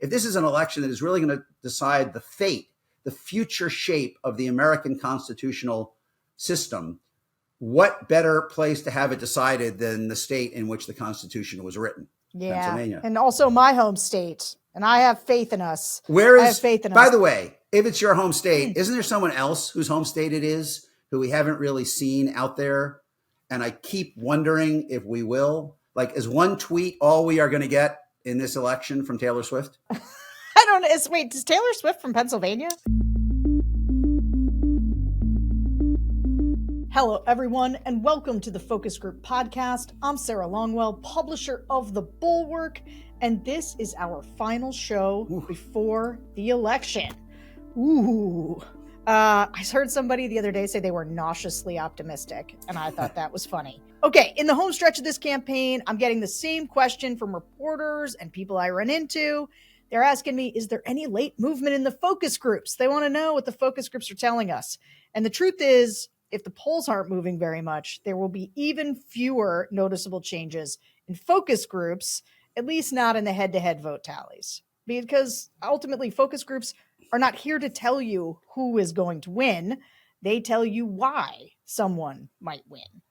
if this is an election that is really going to decide the fate, the future shape of the American constitutional system, what better place to have it decided than the state in which the Constitution was written? Yeah. Pennsylvania. And also my home state. And I have faith in us. Where is, I have faith in by us. the way, if it's your home state, isn't there someone else whose home state it is who we haven't really seen out there? And I keep wondering if we will. Like, is one tweet all we are going to get in this election from Taylor Swift? I don't know. Wait, is Taylor Swift from Pennsylvania? Hello, everyone, and welcome to the Focus Group podcast. I'm Sarah Longwell, publisher of The Bulwark, and this is our final show before the election. I heard somebody the other day say they were nauseously optimistic, and I thought that was funny. Okay, in the home stretch of this campaign, I'm getting the same question from reporters and people I run into. They're asking me, is there any late movement in the focus groups? They want to know what the focus groups are telling us. And the truth is, if the polls aren't moving very much, there will be even fewer noticeable changes in focus groups, at least not in the head-to-head vote tallies. Because ultimately, focus groups are not here to tell you who is going to win. They tell you why someone might win.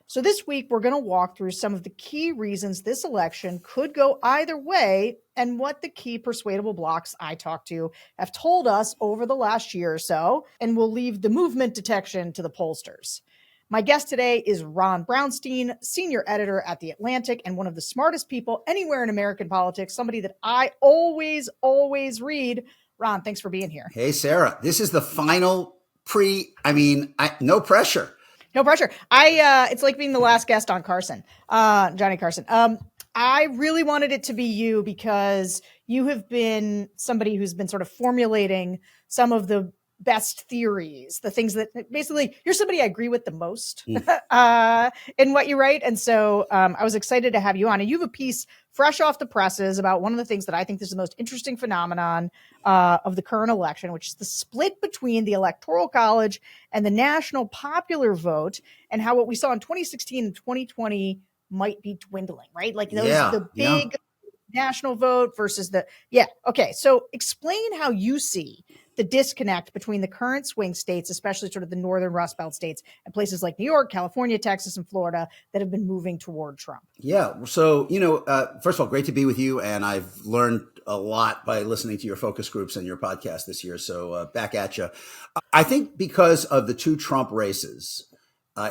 So this week, we're going to walk through some of the key reasons this election could go either way and what the key persuadable blocks I talked to have told us over the last year or so, and we'll leave the movement detection to the pollsters. My guest today is Ron Brownstein, senior editor at The Atlantic and one of the smartest people anywhere in American politics, somebody that I always read. Ron, thanks for being here. Hey, Sarah, this is the final no pressure. No pressure. It's like being the last guest on Carson, Johnny Carson. I really wanted it to be you because you have been somebody who's been sort of formulating some of the best theories, the things that basically you're somebody I agree with the most in what you write. And so I was excited to have you on. And you have a piece fresh off the presses about one of the things that I think is the most interesting phenomenon of the current election, which is the split between the Electoral College and the national popular vote, and how what we saw in 2016 and 2020 might be dwindling, right? Like the big national vote versus Okay. So explain how you see the disconnect between the current swing states, especially sort of the northern Rust Belt states, and places like New York, California, Texas, and Florida that have been moving toward Trump. Yeah. So, first of all, great to be with you. And I've learned a lot by listening to your focus groups and your podcast this year. So back at you. I think because of the two Trump races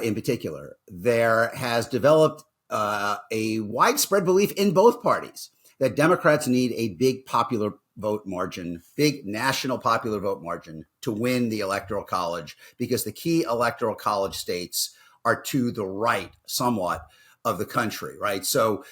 in particular, there has developed a widespread belief in both parties that Democrats need a big popular vote margin, big national popular vote margin to win the Electoral College, because the key Electoral College states are to the right somewhat of the country, right? So,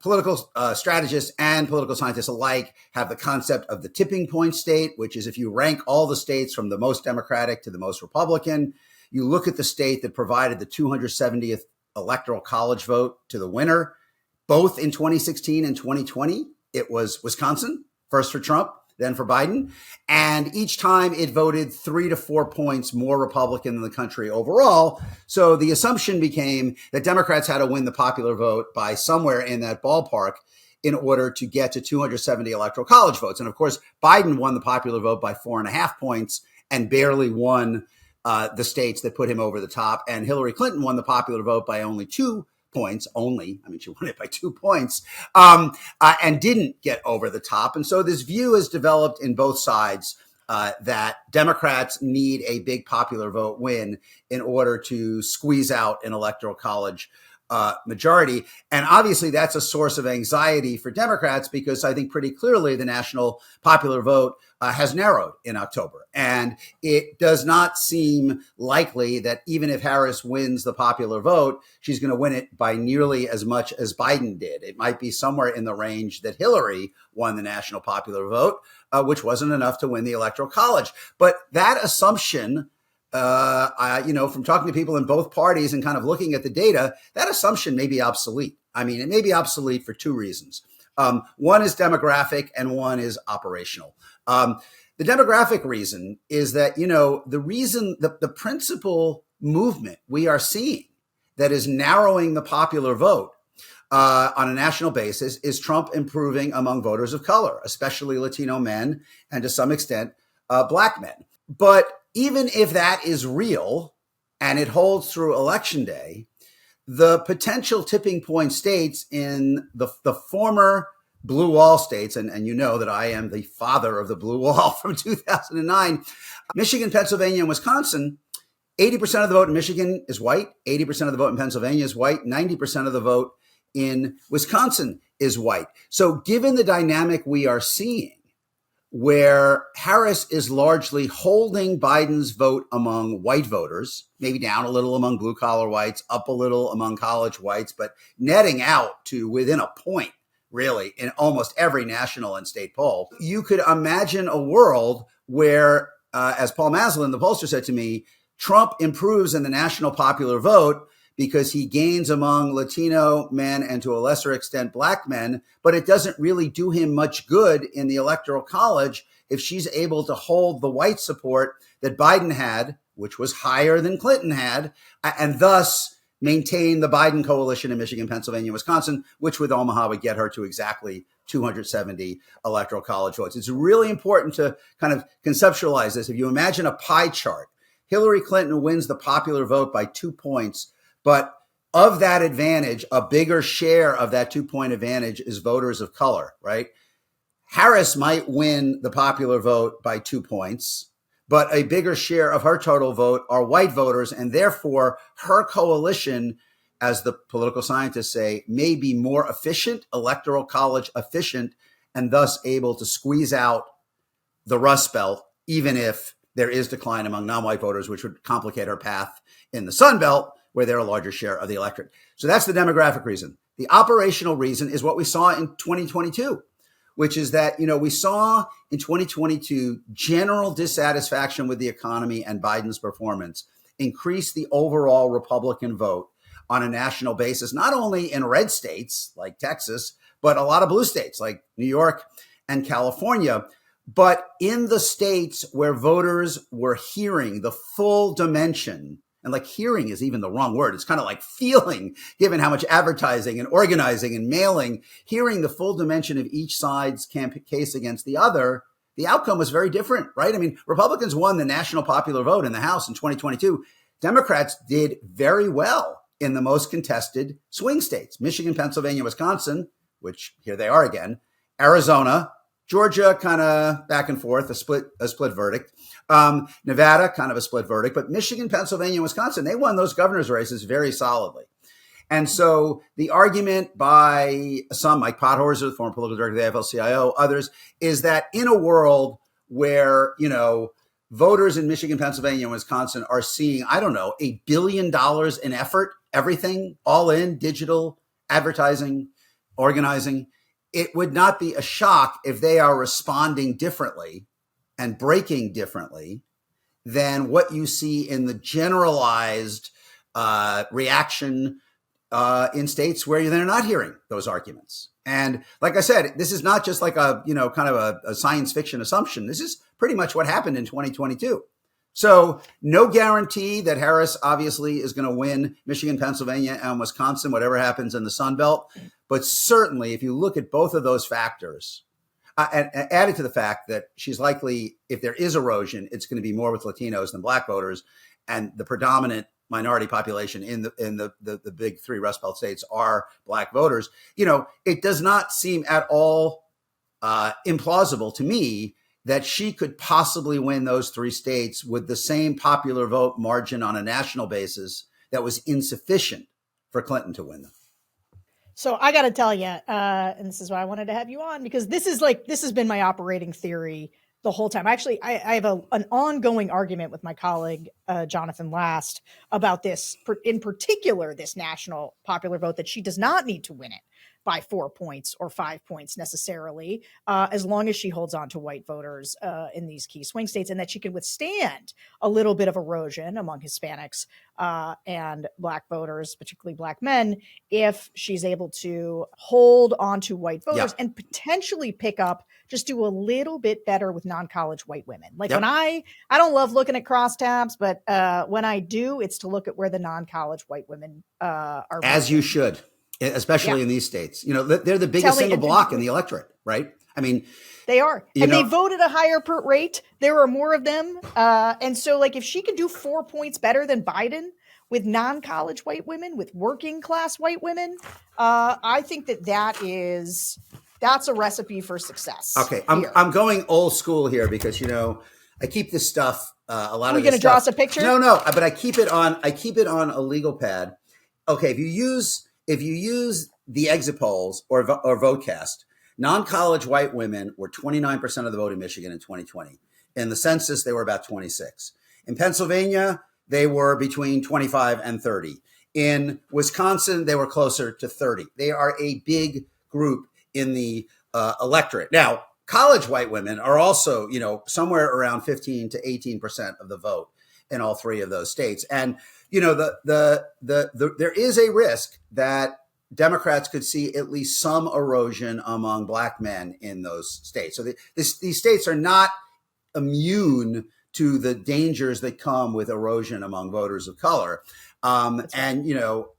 political strategists and political scientists alike have the concept of the tipping point state, which is if you rank all the states from the most Democratic to the most Republican, you look at the state that provided the 270th Electoral College vote to the winner, both in 2016 and 2020. It was Wisconsin, first for Trump, then for Biden. And each time it voted 3 to 4 points more Republican than the country overall. So the assumption became that Democrats had to win the popular vote by somewhere in that ballpark in order to get to 270 Electoral College votes. And of course, Biden won the popular vote by 4.5 points and barely won the states that put him over the top. And Hillary Clinton won the popular vote by only 2 points only. I mean, she won it by 2 points and didn't get over the top. And so this view has developed in both sides that Democrats need a big popular vote win in order to squeeze out an Electoral College majority. And obviously that's a source of anxiety for Democrats, because I think pretty clearly the national popular vote has narrowed in October. And it does not seem likely that even if Harris wins the popular vote, she's going to win it by nearly as much as Biden did. It might be somewhere in the range that Hillary won the national popular vote, which wasn't enough to win the Electoral College. But that assumption, from talking to people in both parties and kind of looking at the data, that assumption may be obsolete. I mean, it may be obsolete for two reasons. One is demographic and one is operational. The demographic reason is that, the principal movement we are seeing that is narrowing the popular vote on a national basis, is Trump improving among voters of color, especially Latino men and to some extent black men. But even if that is real and it holds through Election Day, the potential tipping point states in the former Blue Wall states, and you know that I am the father of the Blue Wall from 2009, Michigan, Pennsylvania, and Wisconsin, 80% of the vote in Michigan is white, 80% of the vote in Pennsylvania is white, 90% of the vote in Wisconsin is white. So given the dynamic we are seeing, where Harris is largely holding Biden's vote among white voters, maybe down a little among blue collar whites, up a little among college whites, but netting out to within a point, really, in almost every national and state poll. You could imagine a world where, as Paul Maslin, the pollster, said to me, Trump improves in the national popular vote because he gains among Latino men and to a lesser extent black men, but it doesn't really do him much good in the Electoral College if she's able to hold the white support that Biden had, which was higher than Clinton had, and thus maintain the Biden coalition in Michigan, Pennsylvania, Wisconsin, which with Omaha would get her to exactly 270 Electoral College votes. It's really important to kind of conceptualize this. If you imagine a pie chart, Hillary Clinton wins the popular vote by 2 points. But of that advantage, a bigger share of that 2-point advantage is voters of color, right? Harris might win the popular vote by 2 points, but a bigger share of her total vote are white voters. And therefore, her coalition, as the political scientists say, may be more efficient, Electoral College efficient, and thus able to squeeze out the Rust Belt, even if there is decline among non-white voters, which would complicate her path in the Sun Belt, where they're a larger share of the electorate. So that's the demographic reason. The operational reason is what we saw in 2022, which is that, we saw in 2022 general dissatisfaction with the economy and Biden's performance increase the overall Republican vote on a national basis, not only in red states like Texas, but a lot of blue states like New York and California. But in the states where voters were hearing the full dimension, and like hearing is even the wrong word. It's kind of like feeling, given how much advertising and organizing and mailing, hearing the full dimension of each side's case against the other, the outcome was very different, right? I mean, Republicans won the national popular vote in the House in 2022. Democrats did very well in the most contested swing states, Michigan, Pennsylvania, Wisconsin, which here they are again, Arizona, Georgia, kind of back and forth, a split verdict. Nevada, kind of a split verdict. But Michigan, Pennsylvania, Wisconsin, they won those governor's races very solidly. And so the argument by some, like Pothorzer, the former political director of the AFL-CIO, others, is that in a world where, voters in Michigan, Pennsylvania, and Wisconsin are seeing, $1 billion in effort, everything, all in, digital, advertising, organizing, it would not be a shock if they are responding differently and breaking differently than what you see in the generalized reaction in states where they're not hearing those arguments. And like I said, this is not just like a, kind of a science fiction assumption. This is pretty much what happened in 2022. So no guarantee that Harris obviously is going to win Michigan, Pennsylvania, and Wisconsin, whatever happens in the Sun Belt. But certainly, if you look at both of those factors, and added to the fact that she's likely, if there is erosion, it's going to be more with Latinos than black voters, and the predominant minority population in the big three Rust Belt states are black voters. It does not seem at all implausible to me that she could possibly win those three states with the same popular vote margin on a national basis that was insufficient for Clinton to win them. So I got to tell you, and this is why I wanted to have you on, because this has been my operating theory the whole time. Actually, I have an ongoing argument with my colleague, Jonathan Last, about this, in particular, this national popular vote, that she does not need to win it by 4 points or 5 points necessarily, as long as she holds on to white voters in these key swing states, and that she can withstand a little bit of erosion among Hispanics and black voters, particularly black men, if she's able to hold on to white voters and potentially pick up, just do a little bit better with non-college white women. Like when I don't love looking at crosstabs, but when I do, it's to look at where the non-college white women are. As you should. especially in these states. You know, they're the biggest single block in the electorate, right? I mean, they are. And they vote at a higher rate. There are more of them. And so, like, if she could do 4 points better than Biden with non-college white women, with working class white women, I think that's a recipe for success. Okay, I'm going old school here because, you know, I keep this stuff. A lot of. Are we going to draw us a picture? No, but I keep it on a legal pad. Okay, if you use the exit polls or VoteCast, non-college white women were 29% of the vote in Michigan in 2020. In the census, they were about 26. In Pennsylvania, they were between 25 and 30. In Wisconsin, they were closer to 30. They are a big group in the electorate. Now, college white women are also, you know, somewhere around 15 to 18% of the vote in all three of those states. And, you know, there is a risk that Democrats could see at least some erosion among black men in those states. So these states are not immune to the dangers that come with erosion among voters of color. And, you know,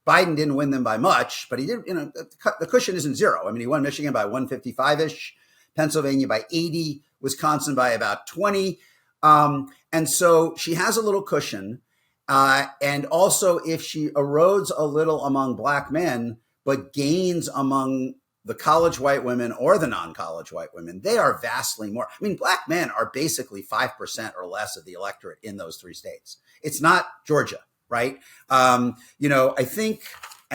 Biden didn't win them by much, but he did, you know, the cushion isn't zero. I mean, he won Michigan by 155-ish, Pennsylvania by 80, Wisconsin by about 20. And so she has a little cushion. And also, if she erodes a little among black men, but gains among the college white women or the non-college white women, they are vastly more. I mean, black men are basically 5% or less of the electorate in those three states. It's not Georgia, right? You know, I think,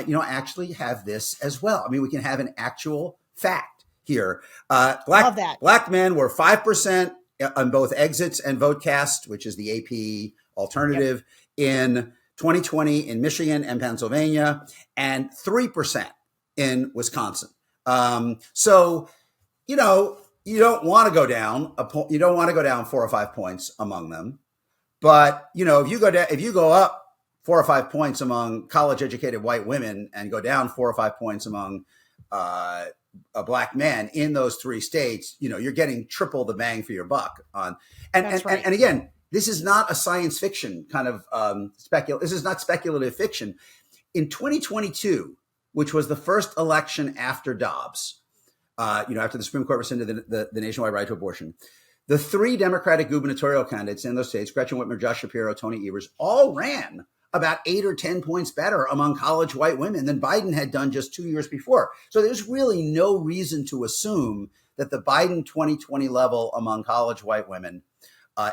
you know, I actually have this as well. I mean, we can have an actual fact here. Black men were 5% on both exits and VoteCast, which is the AP alternative, in 2020 in Michigan and Pennsylvania, and 3% in Wisconsin. So, you know, you don't want to go down 4 or 5 points among them, but you know, if you go up 4 or 5 points among college-educated white women and go down 4 or 5 points among black men in those three states, you know, you're getting triple the bang for your buck. And again, this is not a science fiction kind of this is not speculative fiction. In 2022, which was the first election after Dobbs, you know, after the Supreme Court rescinded the nationwide right to abortion, the three Democratic gubernatorial candidates in those states, Gretchen Whitmer, Josh Shapiro, Tony Evers, all ran about 8 or 10 points better among college white women than Biden had done just 2 years before. So there's really no reason to assume that the Biden 2020 level among college white women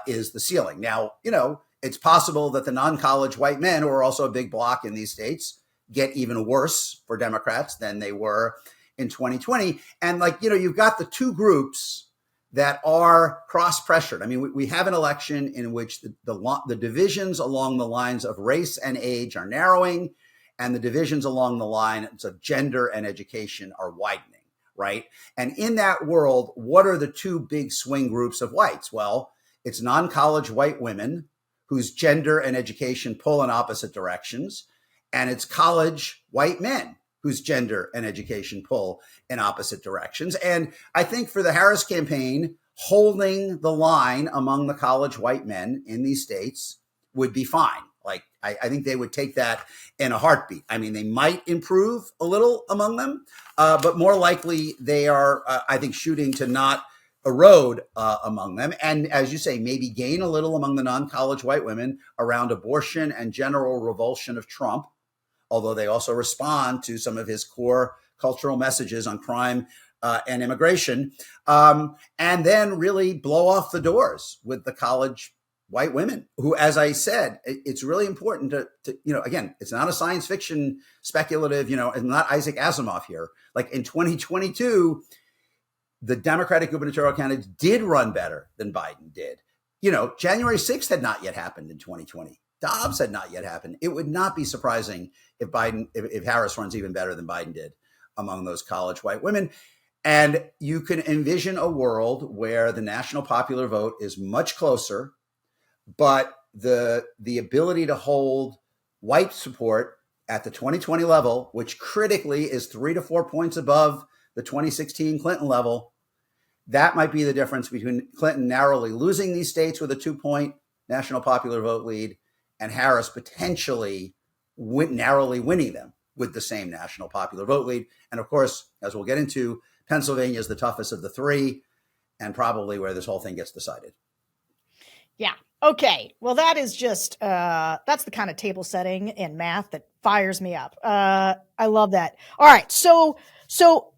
is the ceiling. Now, you know, it's possible that the non-college white men, who are also a big block in these states, get even worse for Democrats than they were in 2020. And like, you know, you've got the two groups that are cross-pressured. I mean, we have an election in which the divisions along the lines of race and age are narrowing, and the divisions along the lines of gender and education are widening, right? And in that world, what are the two big swing groups of whites? Well, it's non-college white women whose gender and education pull in opposite directions, and it's college white men whose gender and education pull in opposite directions. And I think for the Harris campaign, holding the line among the college white men in these states would be fine. Like, I think they would take that in a heartbeat. I mean, they might improve a little among them, but more likely they are, I think, shooting to not erode among them. And as you say, maybe gain a little among the non-college white women around abortion and general revulsion of Trump, although they also respond to some of his core cultural messages on crime and immigration, and then really blow off the doors with the college white women who, as I said, it's really important to, you know, again, it's not a science fiction speculative, you know, it's not Isaac Asimov here. Like in 2022, the Democratic gubernatorial candidates did run better than Biden did. You know, January 6th had not yet happened in 2020. Dobbs had not yet happened. It would not be surprising if Harris runs even better than Biden did among those college white women. And you can envision a world where the national popular vote is much closer, but the ability to hold white support at the 2020 level, which critically is 3 to 4 points above the 2016 Clinton level, that might be the difference between Clinton narrowly losing these states with a 2-point national popular vote lead and Harris potentially narrowly winning them with the same national popular vote lead. And of course, as we'll get into, Pennsylvania is the toughest of the three and probably where this whole thing gets decided. Yeah. Okay. Well, that is just, that's the kind of table setting in math that fires me up. I love that. All right. So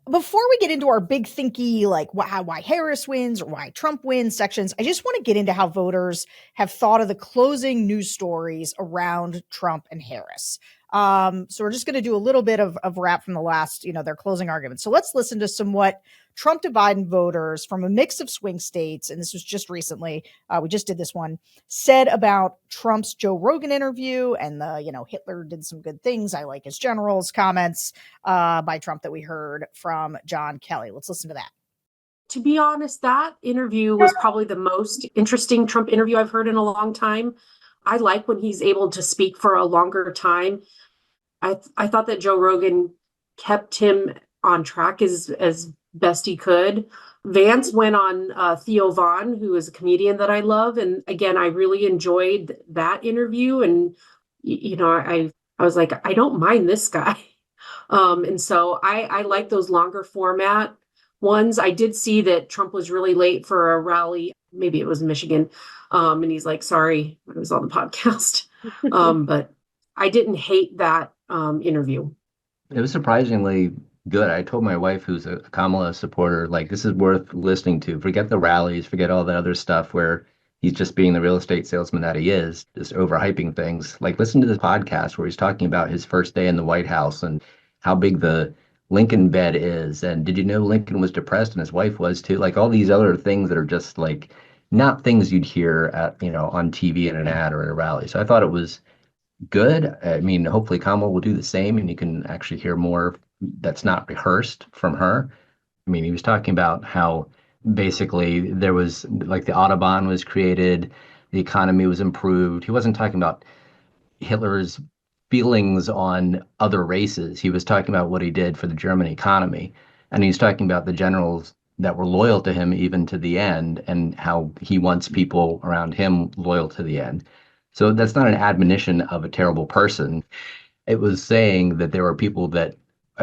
before we get into our big thinky, like why Harris wins or why Trump wins sections, I just want to get into how voters have thought of the closing news stories around Trump and Harris. So we're just going to do a little bit of wrap from the last, their closing arguments. So let's listen to some what Trump to Biden voters from a mix of swing states, and this was just recently, we just did this one, said about Trump's Joe Rogan interview and the, Hitler did some good things, I like his generals comments by Trump that we heard from John Kelly. Let's listen to that. To be honest, that interview was probably the most interesting Trump interview I've heard in a long time. I like when he's able to speak for a longer time. I thought that Joe Rogan kept him on track as best he could. Vance went on Theo Vaughn, who is a comedian that I love. And again, I really enjoyed that interview. And, I was like, I don't mind this guy. And so I like those longer format ones. I did see that Trump was really late for a rally. Maybe it was Michigan. And he's like, sorry, I was on the podcast. But I didn't hate that interview. It was surprisingly good. I told my wife, who's a Kamala supporter, like, this is worth listening to. Forget the rallies, forget all that other stuff where he's just being the real estate salesman that he is, just overhyping things. Like, listen to this podcast where he's talking about his first day in the White House and how big the Lincoln bed is. And did you know Lincoln was depressed and his wife was too? Like, all these other things that are just like not things you'd hear at, on TV in an ad or at a rally. So I thought it was good. I mean, hopefully Kamala will do the same and you can actually hear more that's not rehearsed from her. I mean, he was talking about how basically there was like the Autobahn was created, the economy was improved. He wasn't talking about Hitler's feelings on other races. He was talking about what he did for the German economy. And he's talking about the generals that were loyal to him even to the end and how he wants people around him loyal to the end. So that's not an admonition of a terrible person. It was saying that there are people that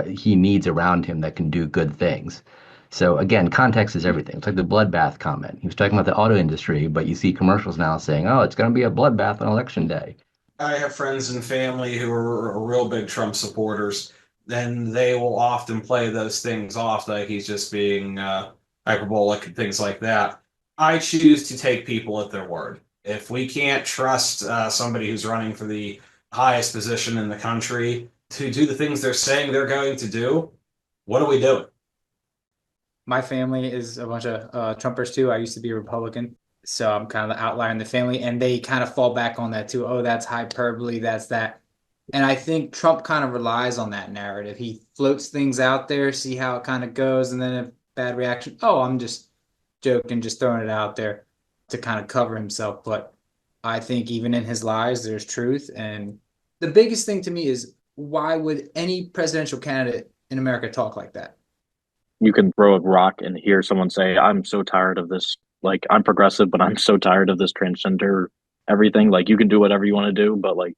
he needs around him that can do good things. So again, context is everything. It's like the bloodbath comment. He was talking about the auto industry, but you see commercials now saying, oh, it's going to be a bloodbath on election day. I have friends and family who are real big Trump supporters, and they will often play those things off like he's just being hyperbolic and things like that. I choose to take people at their word. If we can't trust somebody who's running for the highest position in the country to do the things they're saying they're going to do, what are we doing? My family is a bunch of Trumpers too. I used to be a Republican, so I'm kind of the outlier in the family, and they kind of fall back on that too. Oh, that's hyperbole, that's that. And I think Trump kind of relies on that narrative. He floats things out there, see how it kind of goes, and then a bad reaction. Oh, I'm just joking, just throwing it out there to kind of cover himself. But I think even in his lies, there's truth. And the biggest thing to me is, why would any presidential candidate in America talk like that? You can throw a rock and hear someone say, I'm so tired of this. Like, I'm progressive, but I'm so tired of this transgender everything. Like, you can do whatever you want to do, but like,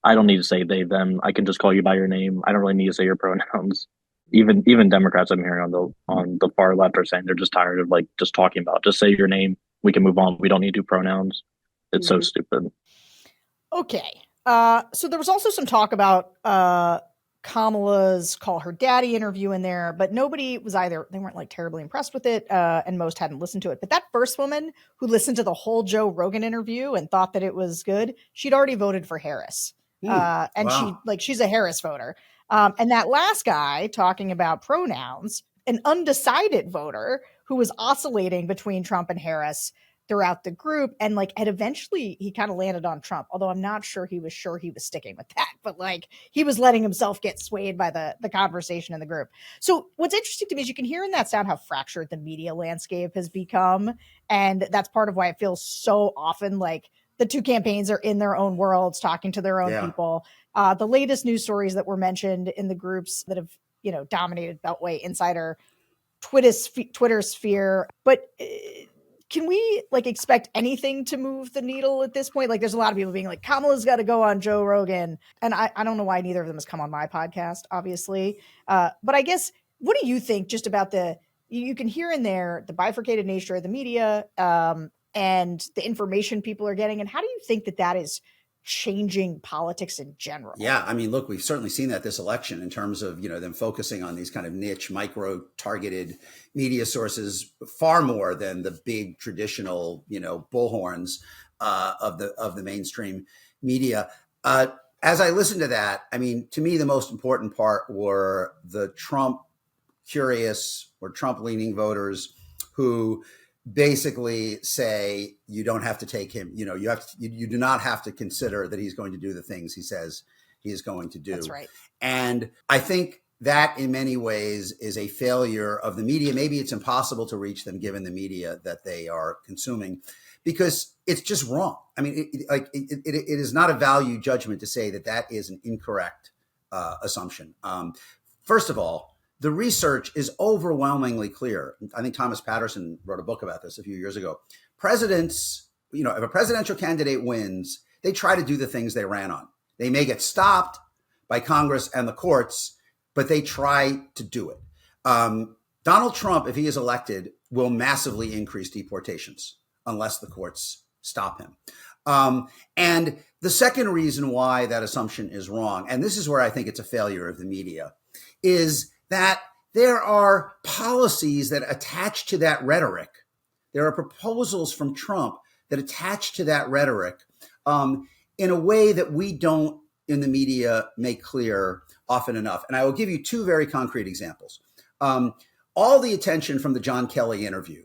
I don't need to say they, them. I can just call you by your name. I don't really need to say your pronouns. Even Democrats I'm hearing on the far left are saying they're just tired of like just talking about, just say your name. We can move on. We don't need to do pronouns. It's so stupid. Okay. So there was also some talk about Kamala's Call Her Daddy interview in there, but nobody was they weren't like terribly impressed with it, and most hadn't listened to it. But that first woman who listened to the whole Joe Rogan interview and thought that it was good, she'd already voted for Harris. And wow. She's a Harris voter. And that last guy talking about pronouns, an undecided voter who was oscillating between Trump and Harris throughout the group, and had eventually he kind of landed on Trump, although I'm not sure he was sticking with that, but he was letting himself get swayed by the conversation in the group. So what's interesting to me is you can hear in that sound how fractured the media landscape has become, and that's part of why it feels so often like the two campaigns are in their own worlds, talking to their own people. The latest news stories that were mentioned in the groups that have dominated Beltway Insider, Twitter sphere, but can we like expect anything to move the needle at this point? Like there's a lot of people being like, Kamala's got to go on Joe Rogan. And I don't know why neither of them has come on my podcast, obviously. But I guess, what do you think just about you can hear in there the bifurcated nature of the media and the information people are getting. And how do you think that is changing politics in general? Yeah, I mean, look, we've certainly seen that this election in terms of, them focusing on these kind of niche, micro-targeted media sources far more than the big traditional, bullhorns of the mainstream media. As I listened to that, I mean, to me, the most important part were the Trump curious or Trump leaning voters who basically say you don't have to take him. You do not have to consider that he's going to do the things he says he is going to do. That's right. And I think that in many ways is a failure of the media. Maybe it's impossible to reach them given the media that they are consuming, because it's just wrong. I mean, it is not a value judgment to say that is an incorrect assumption. First of all, the research is overwhelmingly clear. I think Thomas Patterson wrote a book about this a few years ago. Presidents, if a presidential candidate wins, they try to do the things they ran on. They may get stopped by Congress and the courts, but they try to do it. Donald Trump, if he is elected, will massively increase deportations unless the courts stop him. And the second reason why that assumption is wrong, and this is where I think it's a failure of the media, is that there are policies that attach to that rhetoric. There are proposals from Trump that attach to that rhetoric in a way that we don't in the media make clear often enough. And I will give you two very concrete examples. All the attention from the John Kelly interview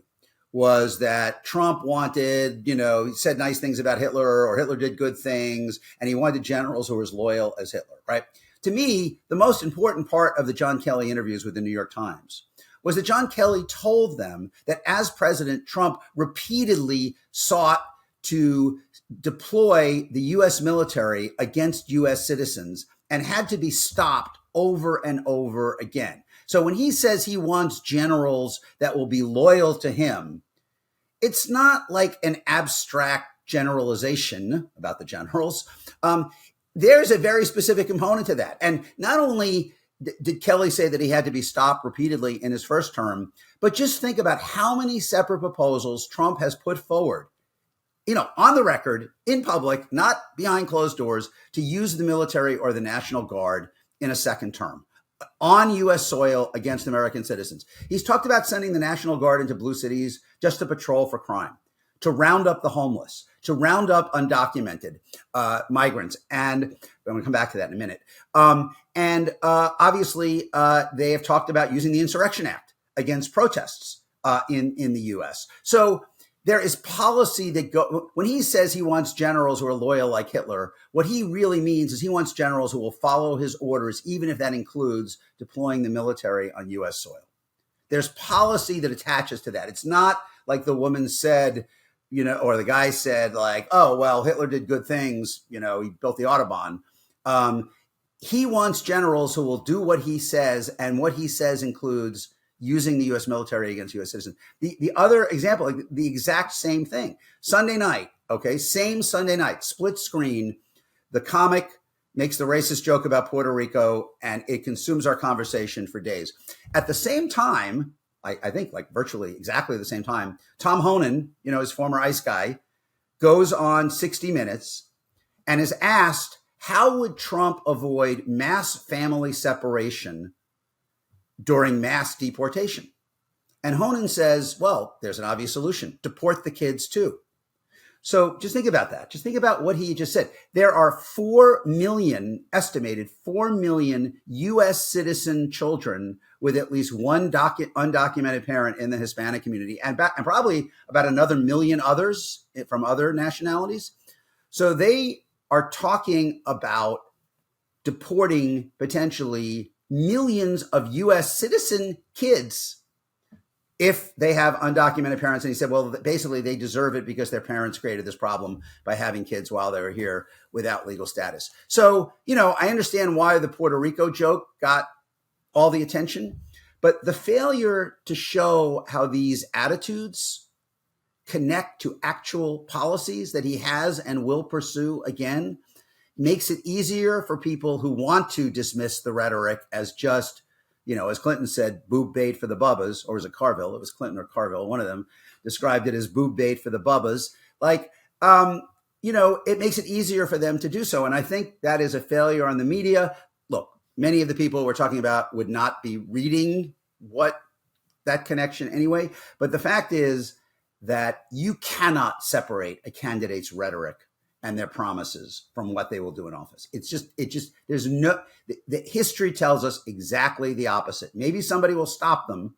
was that Trump wanted, he said nice things about Hitler, or Hitler did good things, and he wanted generals who were as loyal as Hitler, right? To me, the most important part of the John Kelly interviews with the New York Times was that John Kelly told them that as president, Trump repeatedly sought to deploy the U.S. military against U.S. citizens and had to be stopped over and over again. So when he says he wants generals that will be loyal to him, it's not like an abstract generalization about the generals. There's a very specific component to that. And not only did Kelly say that he had to be stopped repeatedly in his first term, but just think about how many separate proposals Trump has put forward, on the record, in public, not behind closed doors, to use the military or the National Guard in a second term on U.S. soil against American citizens. He's talked about sending the National Guard into blue cities just to patrol for crime, to round up the homeless, to round up undocumented migrants. And I'm going to come back to that in a minute. Obviously, they have talked about using the Insurrection Act against protests in the U.S. So there is policy that when he says he wants generals who are loyal like Hitler, what he really means is he wants generals who will follow his orders, even if that includes deploying the military on U.S. soil. There's policy that attaches to that. It's not like the woman said, or the guy said like, oh, well, Hitler did good things. He built the Autobahn. He wants generals who will do what he says, and what he says includes using the U.S. military against U.S. citizens. The other example, like the exact same thing. Sunday night, same Sunday night, split screen. The comic makes the racist joke about Puerto Rico, and it consumes our conversation for days. At the same time, I think like virtually exactly the same time, Tom Honan, his former ICE guy, goes on 60 Minutes and is asked, how would Trump avoid mass family separation during mass deportation? And Honan says, well, there's an obvious solution: deport the kids too. So just think about that. Just think about what he just said. There are estimated 4 million U.S. citizen children with at least one undocumented parent in the Hispanic community, and probably about another million others from other nationalities. So they are talking about deporting potentially millions of U.S. citizen kids if they have undocumented parents. And he said, well, basically they deserve it because their parents created this problem by having kids while they were here without legal status. So, I understand why the Puerto Rico joke got all the attention, but the failure to show how these attitudes connect to actual policies that he has and will pursue again, makes it easier for people who want to dismiss the rhetoric as just, as Clinton said, boob bait for the bubbas, or was it Carville? It was Clinton or Carville. One of them described it as boob bait for the bubbas. It makes it easier for them to do so. And I think that is a failure on the media. Look, many of the people we're talking about would not be reading what that connection anyway. But the fact is that you cannot separate a candidate's rhetoric and their promises from what they will do in office. There's the history tells us exactly the opposite. Maybe somebody will stop them.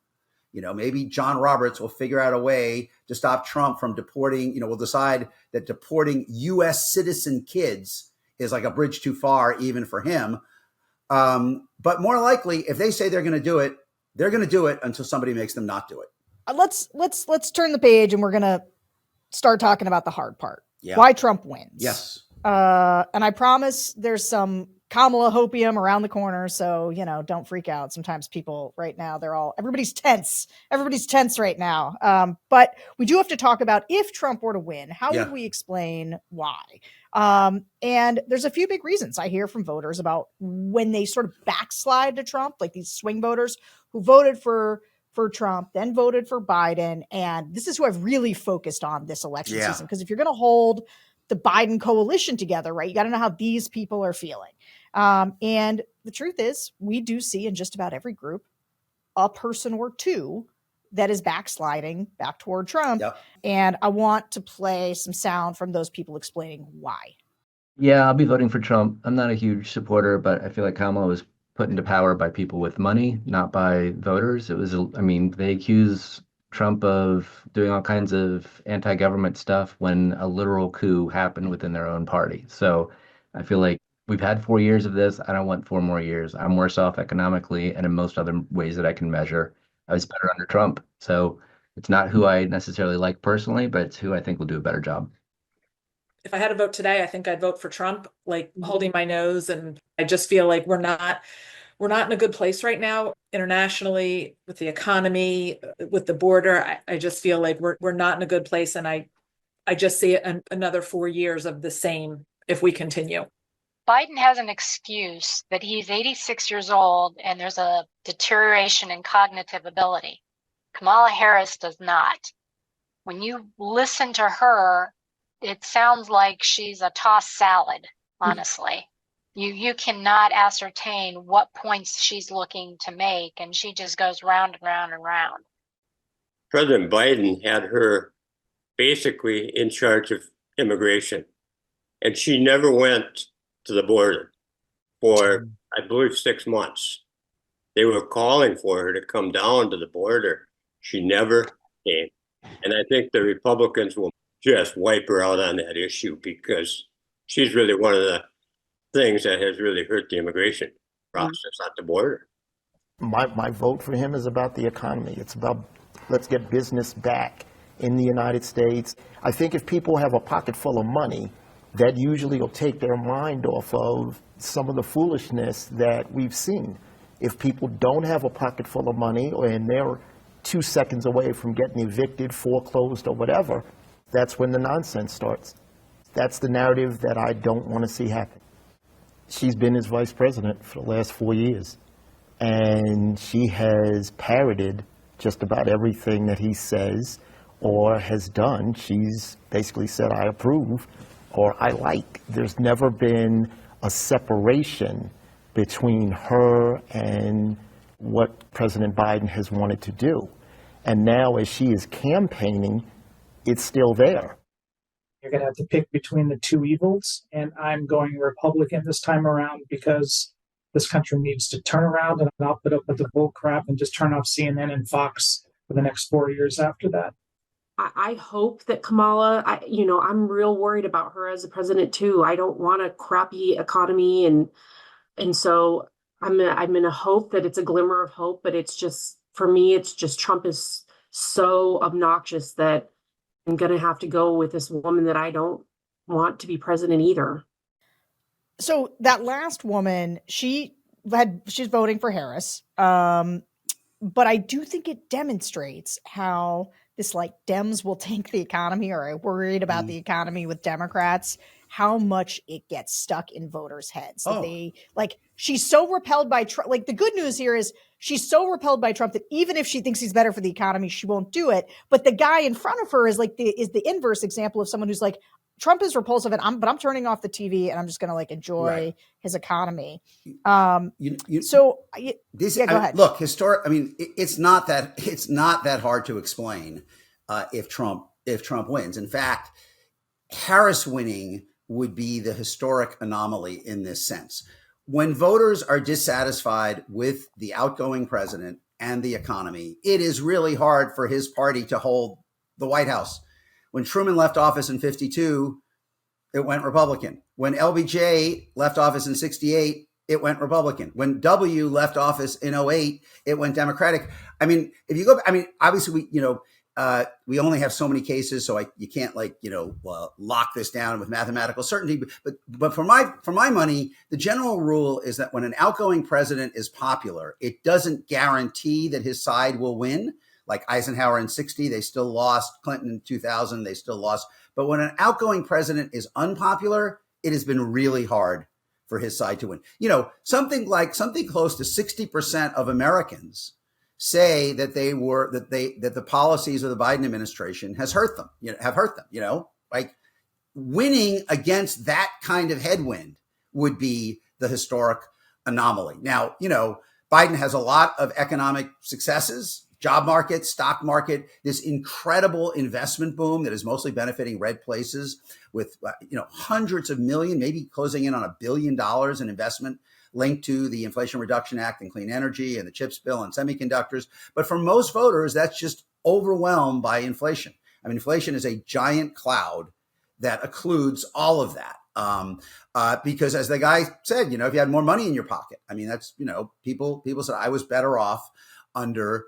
Maybe John Roberts will figure out a way to stop Trump from deporting, will decide that deporting U.S. citizen kids is like a bridge too far, even for him. But more likely, if they say they're going to do it, they're going to do it until somebody makes them not do it. Let's turn the page, and we're going to start talking about the hard part. Yeah. Why Trump wins. Yes. And I promise there's some Kamala hopium around the corner. So, don't freak out. Sometimes people right now, everybody's tense. Everybody's tense right now. But we do have to talk about if Trump were to win, how would we explain why? And there's a few big reasons I hear from voters about when they sort of backslide to Trump, like these swing voters who voted for Trump, then voted for Biden. And this is who I've really focused on this election season. Because if you're going to hold the Biden coalition together, right, you got to know how these people are feeling. And the truth is, we do see in just about every group a person or two that is backsliding back toward Trump. Yep. And I want to play some sound from those people explaining why. Yeah, I'll be voting for Trump. I'm not a huge supporter, but I feel like Kamala was put into power by people with money, not by voters. They accuse Trump of doing all kinds of anti-government stuff when a literal coup happened within their own party. So I feel like we've had 4 years of this. I don't want 4 more years. I'm worse off economically and in most other ways that I can measure. I was better under Trump. So it's not who I necessarily like personally, but it's who I think will do a better job. If I had to vote today, I think I'd vote for Trump, like holding my nose. And I just feel like we're not in a good place right now, internationally, with the economy, with the border. I just feel like we're not in a good place. And I just see another 4 years of the same if we continue. Biden has an excuse that he's 86 years old and there's a deterioration in cognitive ability. Kamala Harris does not. When you listen to her, it sounds like she's a tossed salad, honestly. You cannot ascertain what points she's looking to make, and she just goes round and round and round. President Biden had her basically in charge of immigration, and she never went to the border for, I believe, 6 months. They were calling for her to come down to the border. She never came. And I think the Republicans will just wipe her out on that issue because she's really one of the things that has really hurt the immigration process at the border. My vote for him is about the economy. It's about let's get business back in the United States. I think if people have a pocket full of money, that usually will take their mind off of some of the foolishness that we've seen. If people don't have a pocket full of money and they're 2 seconds away from getting evicted, foreclosed, or whatever, that's when the nonsense starts. That's the narrative that I don't want to see happen. She's been his vice president for the last 4 years, and she has parroted just about everything that he says or has done. She's basically said, I approve or I like. There's never been a separation between her and what President Biden has wanted to do. And now as she is campaigning, it's still there. You're going to have to pick between the two evils, and I'm going Republican this time around because this country needs to turn around, and I'll put up with the bull crap and just turn off CNN and Fox for the next 4 years after that. I hope that Kamala, I'm real worried about her as a president too. I don't want a crappy economy, and so I'm gonna hope that it's a glimmer of hope. But it's just, for me, it's just Trump is so obnoxious that I'm gonna have to go with this woman that I don't want to be president either. So that last woman, she's voting for Harris, but I do think it demonstrates how this like Dems will tank the economy or are worried about the economy with Democrats, how much it gets stuck in voters' heads. They like, she's so repelled by Trump. Like, the good news here is she's so repelled by Trump that even if she thinks he's better for the economy, she won't do it. But the guy in front of her is like the inverse example of someone who's like, Trump is repulsive, and I'm turning off the TV and I'm just going to like enjoy his economy. Go ahead. Look, it's not that hard to explain if Trump wins. In fact, Harris winning would be the historic anomaly in this sense. When voters are dissatisfied with the outgoing president and the economy, it is really hard for his party to hold the White House. When Truman left office in 52, it went Republican. When LBJ left office in 68, it went Republican. When W left office in 08, it went Democratic. I mean, if you go, obviously we only have so many cases, so you can't lock this down with mathematical certainty. But for my money, the general rule is that when an outgoing president is popular, it doesn't guarantee that his side will win. Like Eisenhower in 60, they still lost. Clinton in 2000, they still lost. But when an outgoing president is unpopular, it has been really hard for his side to win. Something close to 60% of Americans say that that the policies of the Biden administration have hurt them. Like, winning against that kind of headwind would be the historic anomaly. Now, Biden has a lot of economic successes. Job market, stock market, this incredible investment boom that is mostly benefiting red places with hundreds of million, maybe closing in on $1 billion in investment linked to the Inflation Reduction Act and clean energy and the CHIPS bill and semiconductors. But for most voters, that's just overwhelmed by inflation. I mean, inflation is a giant cloud that occludes all of that. Because as the guy said, if you had more money in your pocket, that's, people said I was better off under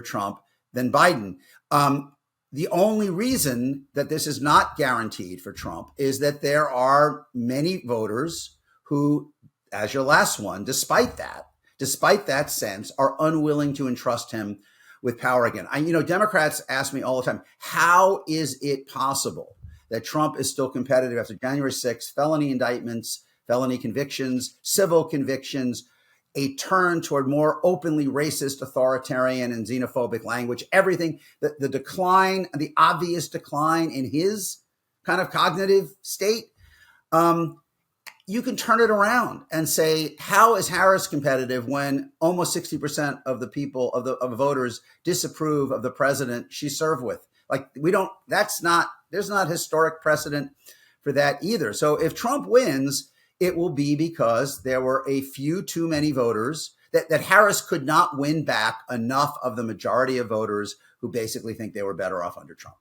Trump than Biden. The only reason that this is not guaranteed for Trump is that there are many voters who, as your last one, despite that sense, are unwilling to entrust him with power again. Democrats ask me all the time, how is it possible that Trump is still competitive after January 6th, felony indictments, felony convictions, civil convictions, a turn toward more openly racist, authoritarian, and xenophobic language, everything, the decline, the obvious decline in his kind of cognitive state. You can turn it around and say, how is Harris competitive when almost 60% of the people, of the voters disapprove of the president she served with? Like, there's not historic precedent for that either. So if Trump wins, it will be because there were a few too many voters that Harris could not win back enough of the majority of voters who basically think they were better off under Trump.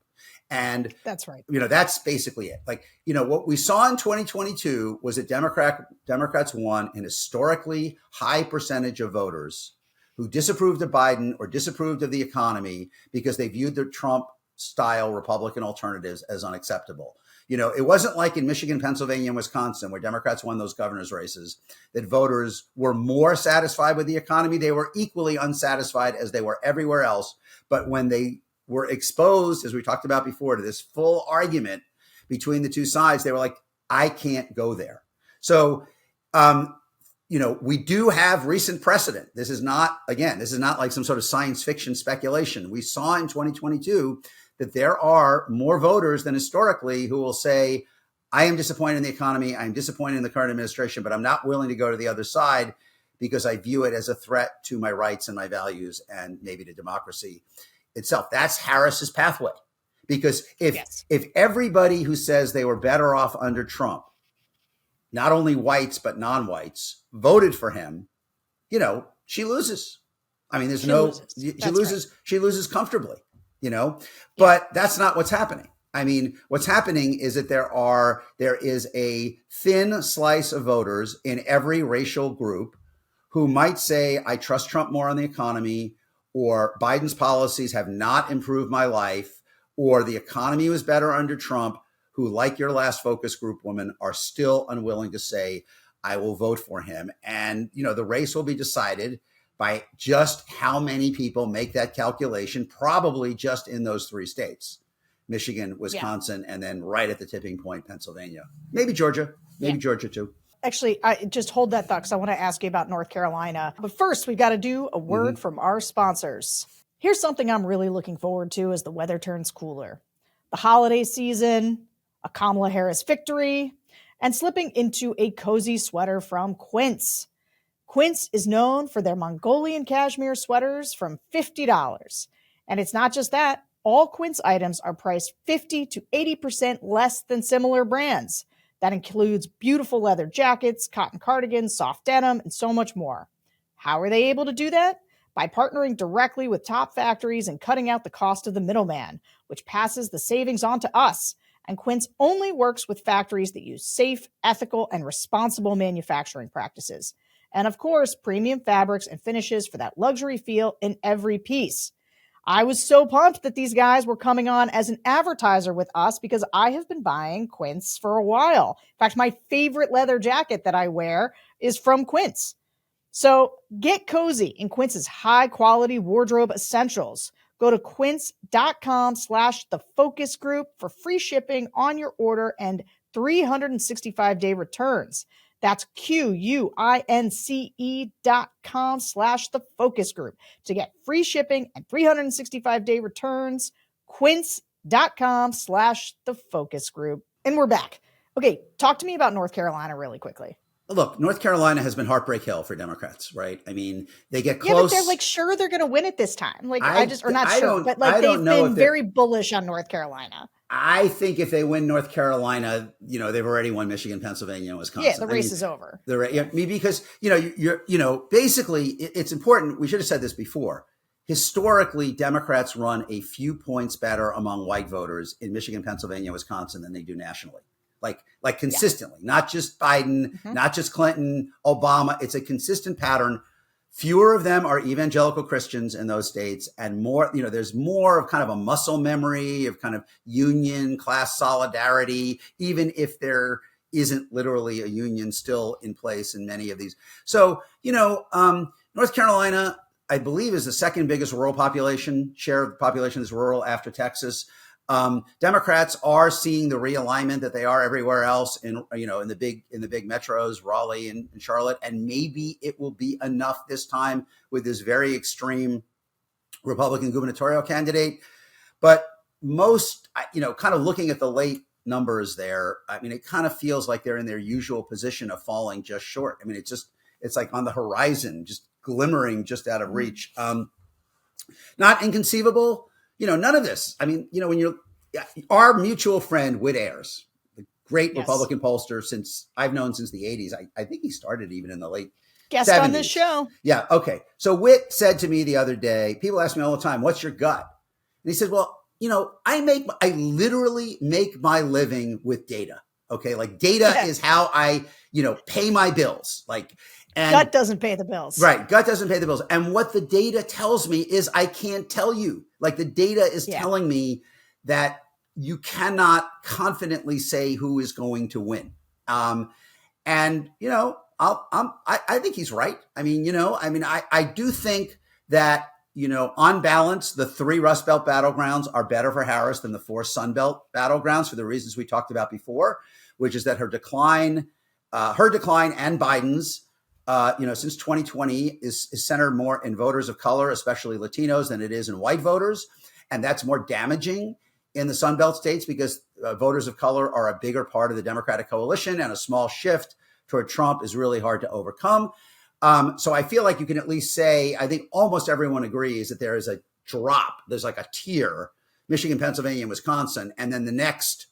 And that's right. That's basically it. Like, what we saw in 2022 was that Democrats won an historically high percentage of voters who disapproved of Biden or disapproved of the economy because they viewed the Trump style Republican alternatives as unacceptable. It wasn't like in Michigan, Pennsylvania, and Wisconsin, where Democrats won those governor's races, that voters were more satisfied with the economy. They were equally unsatisfied as they were everywhere else. But when they were exposed, as we talked about before, to this full argument between the two sides, they were like, I can't go there. So, we do have recent precedent. This is not like some sort of science fiction speculation. We saw in 2022 that there are more voters than historically who will say, I am disappointed in the economy, I'm disappointed in the current administration, but I'm not willing to go to the other side because I view it as a threat to my rights and my values and maybe to democracy itself. That's Harris's pathway. Because if everybody who says they were better off under Trump, not only whites, but non-whites, voted for him, she loses. She loses comfortably. But that's not what's happening. What's happening is that there is a thin slice of voters in every racial group who might say, I trust Trump more on the economy, or Biden's policies have not improved my life, or the economy was better under Trump, who, like your last focus group woman, are still unwilling to say, I will vote for him. And, the race will be decided by just how many people make that calculation, probably just in those 3 states, Michigan, Wisconsin, and then right at the tipping point, Pennsylvania, maybe Georgia, Georgia too. Actually, I just hold that thought because I want to ask you about North Carolina. But first, we've got to do a word from our sponsors. Here's something I'm really looking forward to as the weather turns cooler. The holiday season, a Kamala Harris victory, and slipping into a cozy sweater from Quince. Quince is known for their Mongolian cashmere sweaters from $50. And it's not just that. All Quince items are priced 50 to 80% less than similar brands. That includes beautiful leather jackets, cotton cardigans, soft denim, and so much more. How are they able to do that? By partnering directly with top factories and cutting out the cost of the middleman, which passes the savings on to us. And Quince only works with factories that use safe, ethical, and responsible manufacturing practices. And of course, premium fabrics and finishes for that luxury feel in every piece. I was so pumped that these guys were coming on as an advertiser with us because I have been buying Quince for a while. In fact, my favorite leather jacket that I wear is from Quince. So get cozy in Quince's high quality wardrobe essentials. Go to quince.com/thefocusgroup for free shipping on your order and 365-day returns. That's QUINCE.com/thefocusgroup to get free shipping and 365-day returns. Quince.com/thefocusgroup. And we're back. Okay, talk to me about North Carolina really quickly. Look, North Carolina has been heartbreak hill for Democrats, right? I mean, they get close. Yeah, but they're like sure they're going to win it this time. Like they've been very bullish on North Carolina. I think if they win North Carolina, they've already won Michigan, Pennsylvania, and Wisconsin. Yeah, the race is over. Because basically it's important. We should have said this before. Historically, Democrats run a few points better among white voters in Michigan, Pennsylvania, Wisconsin than they do nationally. Like consistently, not just Biden, not just Clinton, Obama. It's a consistent pattern. Fewer of them are evangelical Christians in those states, and more, there's more of kind of a muscle memory of kind of union class solidarity, even if there isn't literally a union still in place in many of these. So, North Carolina, I believe, is the second biggest rural share of the population is rural after Texas. Democrats are seeing the realignment that they are everywhere else in the big metros, Raleigh and Charlotte. And maybe it will be enough this time with this very extreme Republican gubernatorial candidate. But most, kind of looking at the late numbers there, I mean, it kind of feels like they're in their usual position of falling just short. I mean, it's like on the horizon, just glimmering just out of reach. Not inconceivable. None of this. I mean, when our mutual friend, Whit Ayers, the great Republican pollster I've known since the 80s. I think he started even in the late guest 70s. On this show. Yeah. Okay. So Whit said to me the other day, people ask me all the time, what's your gut? And he said, well, I literally make my living with data. Okay. Like data is how I, pay my bills. And gut doesn't pay the bills. Right. Gut doesn't pay the bills. And what the data tells me is I can't tell you. Like the data is telling me that you cannot confidently say who is going to win. I think he's right. I do think that, on balance, the 3 Rust Belt battlegrounds are better for Harris than the 4 Sun Belt battlegrounds for the reasons we talked about before, which is that her decline and Biden's, since 2020 is centered more in voters of color, especially Latinos, than it is in white voters. And that's more damaging in the Sun Belt states because voters of color are a bigger part of the Democratic coalition, and a small shift toward Trump is really hard to overcome. So I feel like you can at least say, I think almost everyone agrees that there is a drop. There's like a tier, Michigan, Pennsylvania, and Wisconsin. And then the next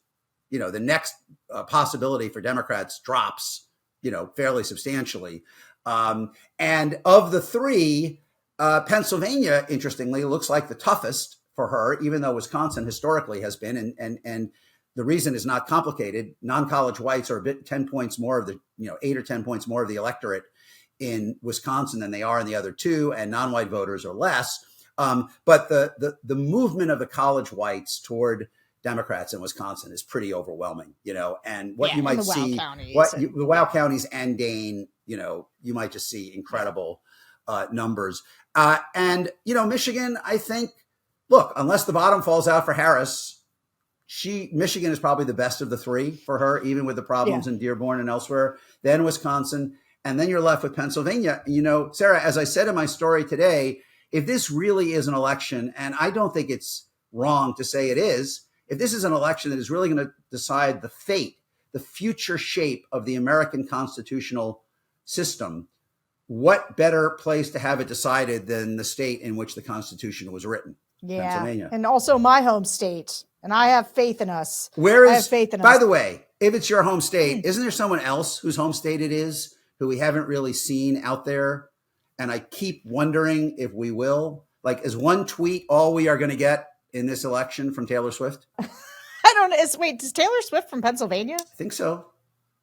possibility for Democrats drops, fairly substantially. And of the 3, Pennsylvania, interestingly, looks like the toughest for her, even though Wisconsin historically has been. And the reason is not complicated. Non-college whites are 10 points more of the, 8 or 10 points more of the electorate in Wisconsin than they are in the other 2, and non-white voters are less. But the movement of the college whites toward Democrats in Wisconsin is pretty overwhelming, and what you might see, the Wow counties and Dane, you might just see incredible numbers. And, Michigan, I think, look, unless the bottom falls out for Harris, Michigan is probably the best of the three for her, even with the problems in Dearborn and elsewhere, then Wisconsin, and then you're left with Pennsylvania. Sarah, as I said in my story today, if this really is an election, and I don't think it's wrong to say it is, if this is an election that is really going to decide the fate, the future shape of the American constitutional system, what better place to have it decided than the state in which the Constitution was written? Yeah. Pennsylvania. And also my home state. And I have faith in us. I have faith in us. By the way, if it's your home state, isn't there someone else whose home state it is who we haven't really seen out there? And I keep wondering if we will. Like, is one tweet all we are going to get in this election from Taylor Swift? I don't know. Wait, is Taylor Swift from Pennsylvania? I think so.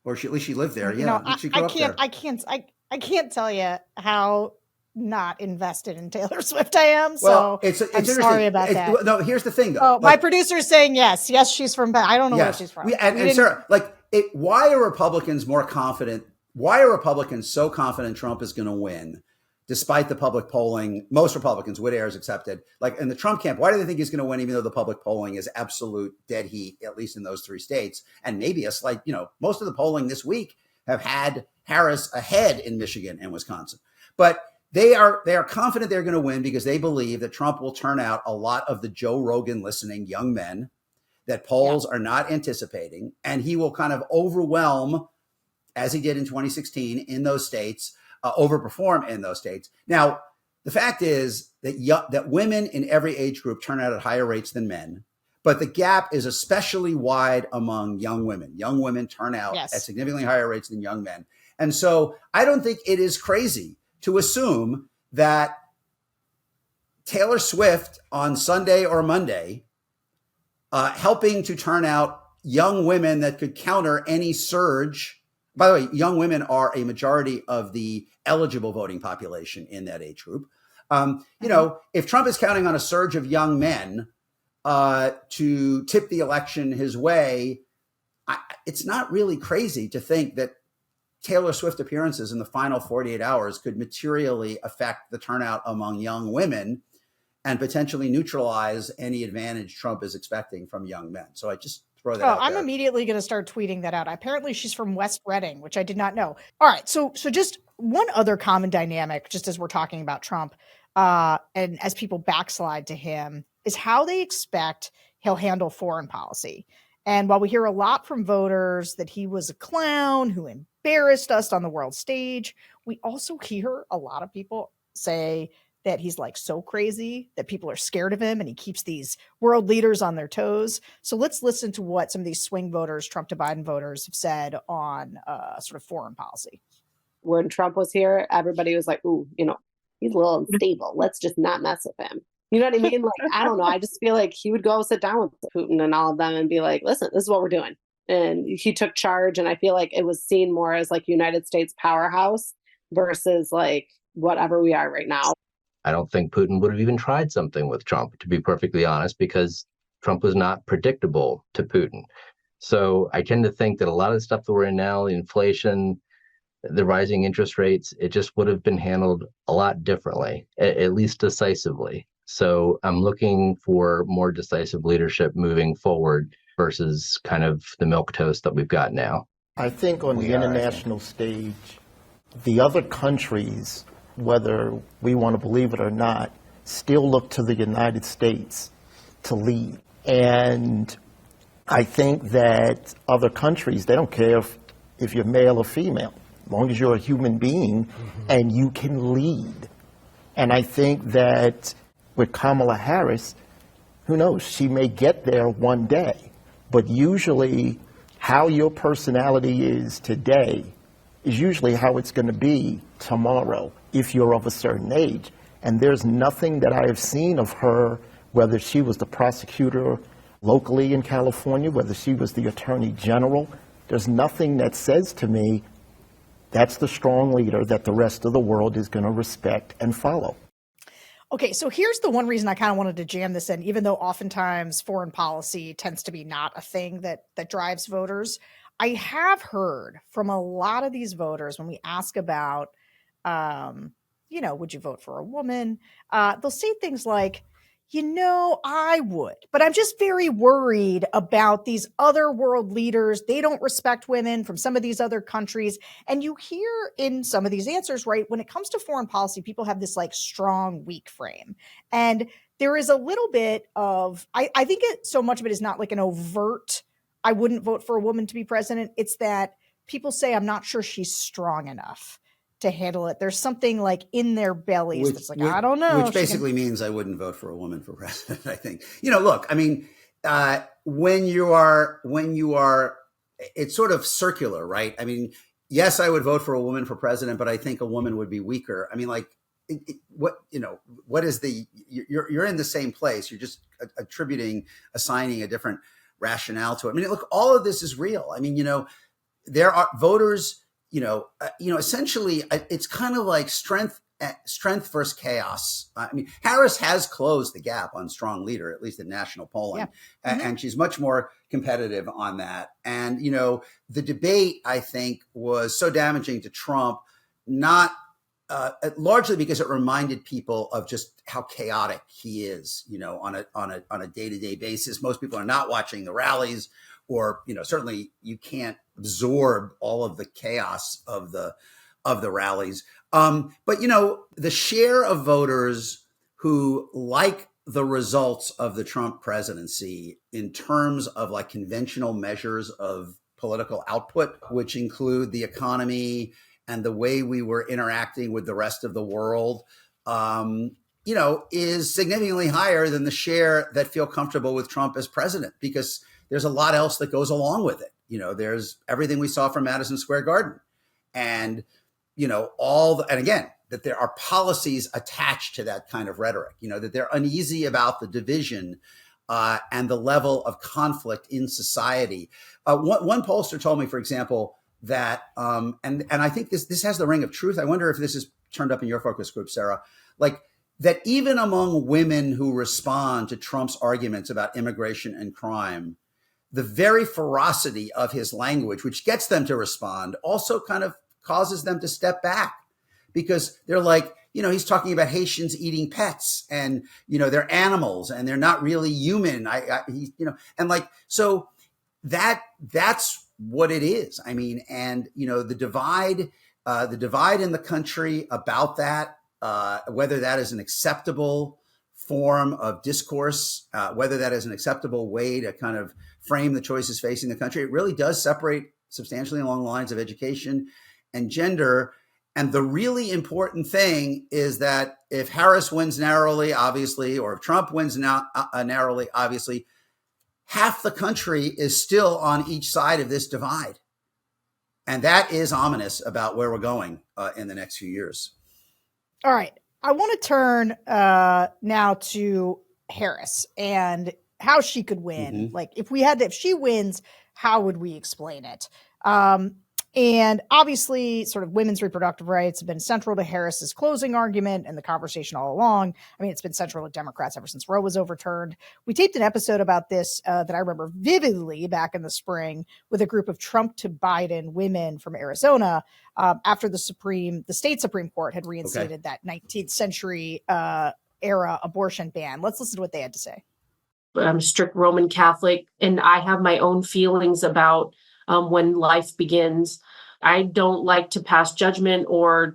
Or at least she lived there. Yeah. She grew up there. I can't tell you how not invested in Taylor Swift I am. Well, So I'm sorry about that. No, here's the thing, though. Oh, my producer's saying yes. Yes, she's from. I don't know where she's from. And Sarah, why are Republicans more confident? Why are Republicans so confident Trump is going to win, despite the public polling? Most Republicans, Whit Ayers accepted, like in the Trump camp, why do they think he's going to win, even though the public polling is absolute dead heat, at least in those three states, and maybe a slight, most of the polling this week have had Harris ahead in Michigan and Wisconsin, but they are confident they're going to win because they believe that Trump will turn out a lot of the Joe Rogan listening young men that polls are not anticipating, and he will kind of overwhelm, as he did in 2016 in those states, overperform in those states. Now, the fact is that women in every age group turn out at higher rates than men, but the gap is especially wide among young women. Young women turn out at significantly higher rates than young men. And so I don't think it is crazy to assume that Taylor Swift on Sunday or Monday, helping to turn out young women that could counter any surge. By the way, young women are a majority of the eligible voting population in that age group. If Trump is counting on a surge of young men to tip the election his way, it's not really crazy to think that Taylor Swift appearances in the final 48 hours could materially affect the turnout among young women and potentially neutralize any advantage Trump is expecting from young men. So I just throw that out there. I'm immediately going to start tweeting that out. Apparently she's from West Reading, which I did not know. All right. So just one other common dynamic, just as we're talking about Trump, and as people backslide to him, is how they expect he'll handle foreign policy. And while we hear a lot from voters that he was a clown who embarrassed us on the world stage, we also hear a lot of people say that he's like so crazy that people are scared of him and he keeps these world leaders on their toes. So let's listen to what some of these swing voters, Trump to Biden voters, have said on sort of foreign policy. When Trump was here, everybody was like, ooh, he's a little unstable. Let's just not mess with him. You know what I mean? Like, I don't know. I just feel like he would go sit down with Putin and all of them and be like, listen, this is what we're doing. And he took charge. And I feel like it was seen more as like United States powerhouse versus like whatever we are right now. I don't think Putin would have even tried something with Trump, to be perfectly honest, because Trump was not predictable to Putin. So I tend to think that a lot of the stuff that we're in now, the inflation, the rising interest rates, it just would have been handled a lot differently, at least decisively. So I'm looking for more decisive leadership moving forward versus kind of the milquetoast that we've got now. I think on the international stage, the other countries, whether we want to believe it or not, still look to the United States to lead. And I think that other countries, they don't care if you're male or female, as long as you're a human being and you can lead. And I think that with Kamala Harris, who knows, she may get there one day. But usually how your personality is today is usually how it's going to be tomorrow if you're of a certain age. And there's nothing that I have seen of her, whether she was the prosecutor locally in California, whether she was the attorney general, there's nothing that says to me that's the strong leader that the rest of the world is going to respect and follow. Okay, so here's the one reason I kind of wanted to jam this in, even though oftentimes foreign policy tends to be not a thing that drives voters. I have heard from a lot of these voters when we ask about, would you vote for a woman? They'll say things like, I would, but I'm just very worried about these other world leaders. They don't respect women from some of these other countries. And you hear in some of these answers, right, when it comes to foreign policy, people have this like strong, weak frame. And there is a little bit of, I think so much of it is not like an overt, I wouldn't vote for a woman to be president. It's that people say, I'm not sure she's strong enough to handle it. There's something like in their bellies that's like, I don't know. Which basically means I wouldn't vote for a woman for president, I think. Look, I mean, when you are, it's sort of circular, right? I mean, yes, I would vote for a woman for president, but I think a woman would be weaker. I mean, like, what is you're in the same place. You're just assigning a different rationale to it. I mean, look, all of this is real. I mean, there are voters, essentially it's kind of like strength versus chaos. I mean, Harris has closed the gap on strong leader, at least in national polling, and she's much more competitive on that. And, the debate, I think, was so damaging to Trump, not largely because it reminded people of just how chaotic he is, on a day-to-day basis. Most people are not watching the rallies, or, certainly you can't absorb all of the chaos of the rallies. But, the share of voters who like the results of the Trump presidency in terms of like conventional measures of political output, which include the economy and the way we were interacting with the rest of the world, is significantly higher than the share that feel comfortable with Trump as president, because there's a lot else that goes along with it. There's everything we saw from Madison Square Garden, and, and again, that there are policies attached to that kind of rhetoric, that they're uneasy about the division and the level of conflict in society. One pollster told me, for example, that, and I think this has the ring of truth. I wonder if this is turned up in your focus group, Sarah, like that even among women who respond to Trump's arguments about immigration and crime, the very ferocity of his language, which gets them to respond, also kind of causes them to step back, because they're like, he's talking about Haitians eating pets, and, they're animals and they're not really human. And like, so that's what it is. I mean, and, the divide in the country about that, whether that is an acceptable form of discourse, whether that is an acceptable way to kind of frame the choices facing the country, it really does separate substantially along the lines of education and gender. And the really important thing is that if Harris wins narrowly, obviously, or if Trump wins narrowly, obviously, half the country is still on each side of this divide. And that is ominous about where we're going in the next few years. All right. I want to turn now to Harris and how she could win. Mm-hmm. Like if she wins, how would we explain it? And obviously sort of women's reproductive rights have been central to Harris's closing argument and the conversation all along. I mean, it's been central to Democrats ever since Roe was overturned. We taped an episode about this that I remember vividly back in the spring with a group of Trump to Biden women from Arizona after the state Supreme Court had reinstated that 19th century era abortion ban. Let's listen to what they had to say. I'm a strict Roman Catholic, and I have my own feelings about when life begins. I don't like to pass judgment or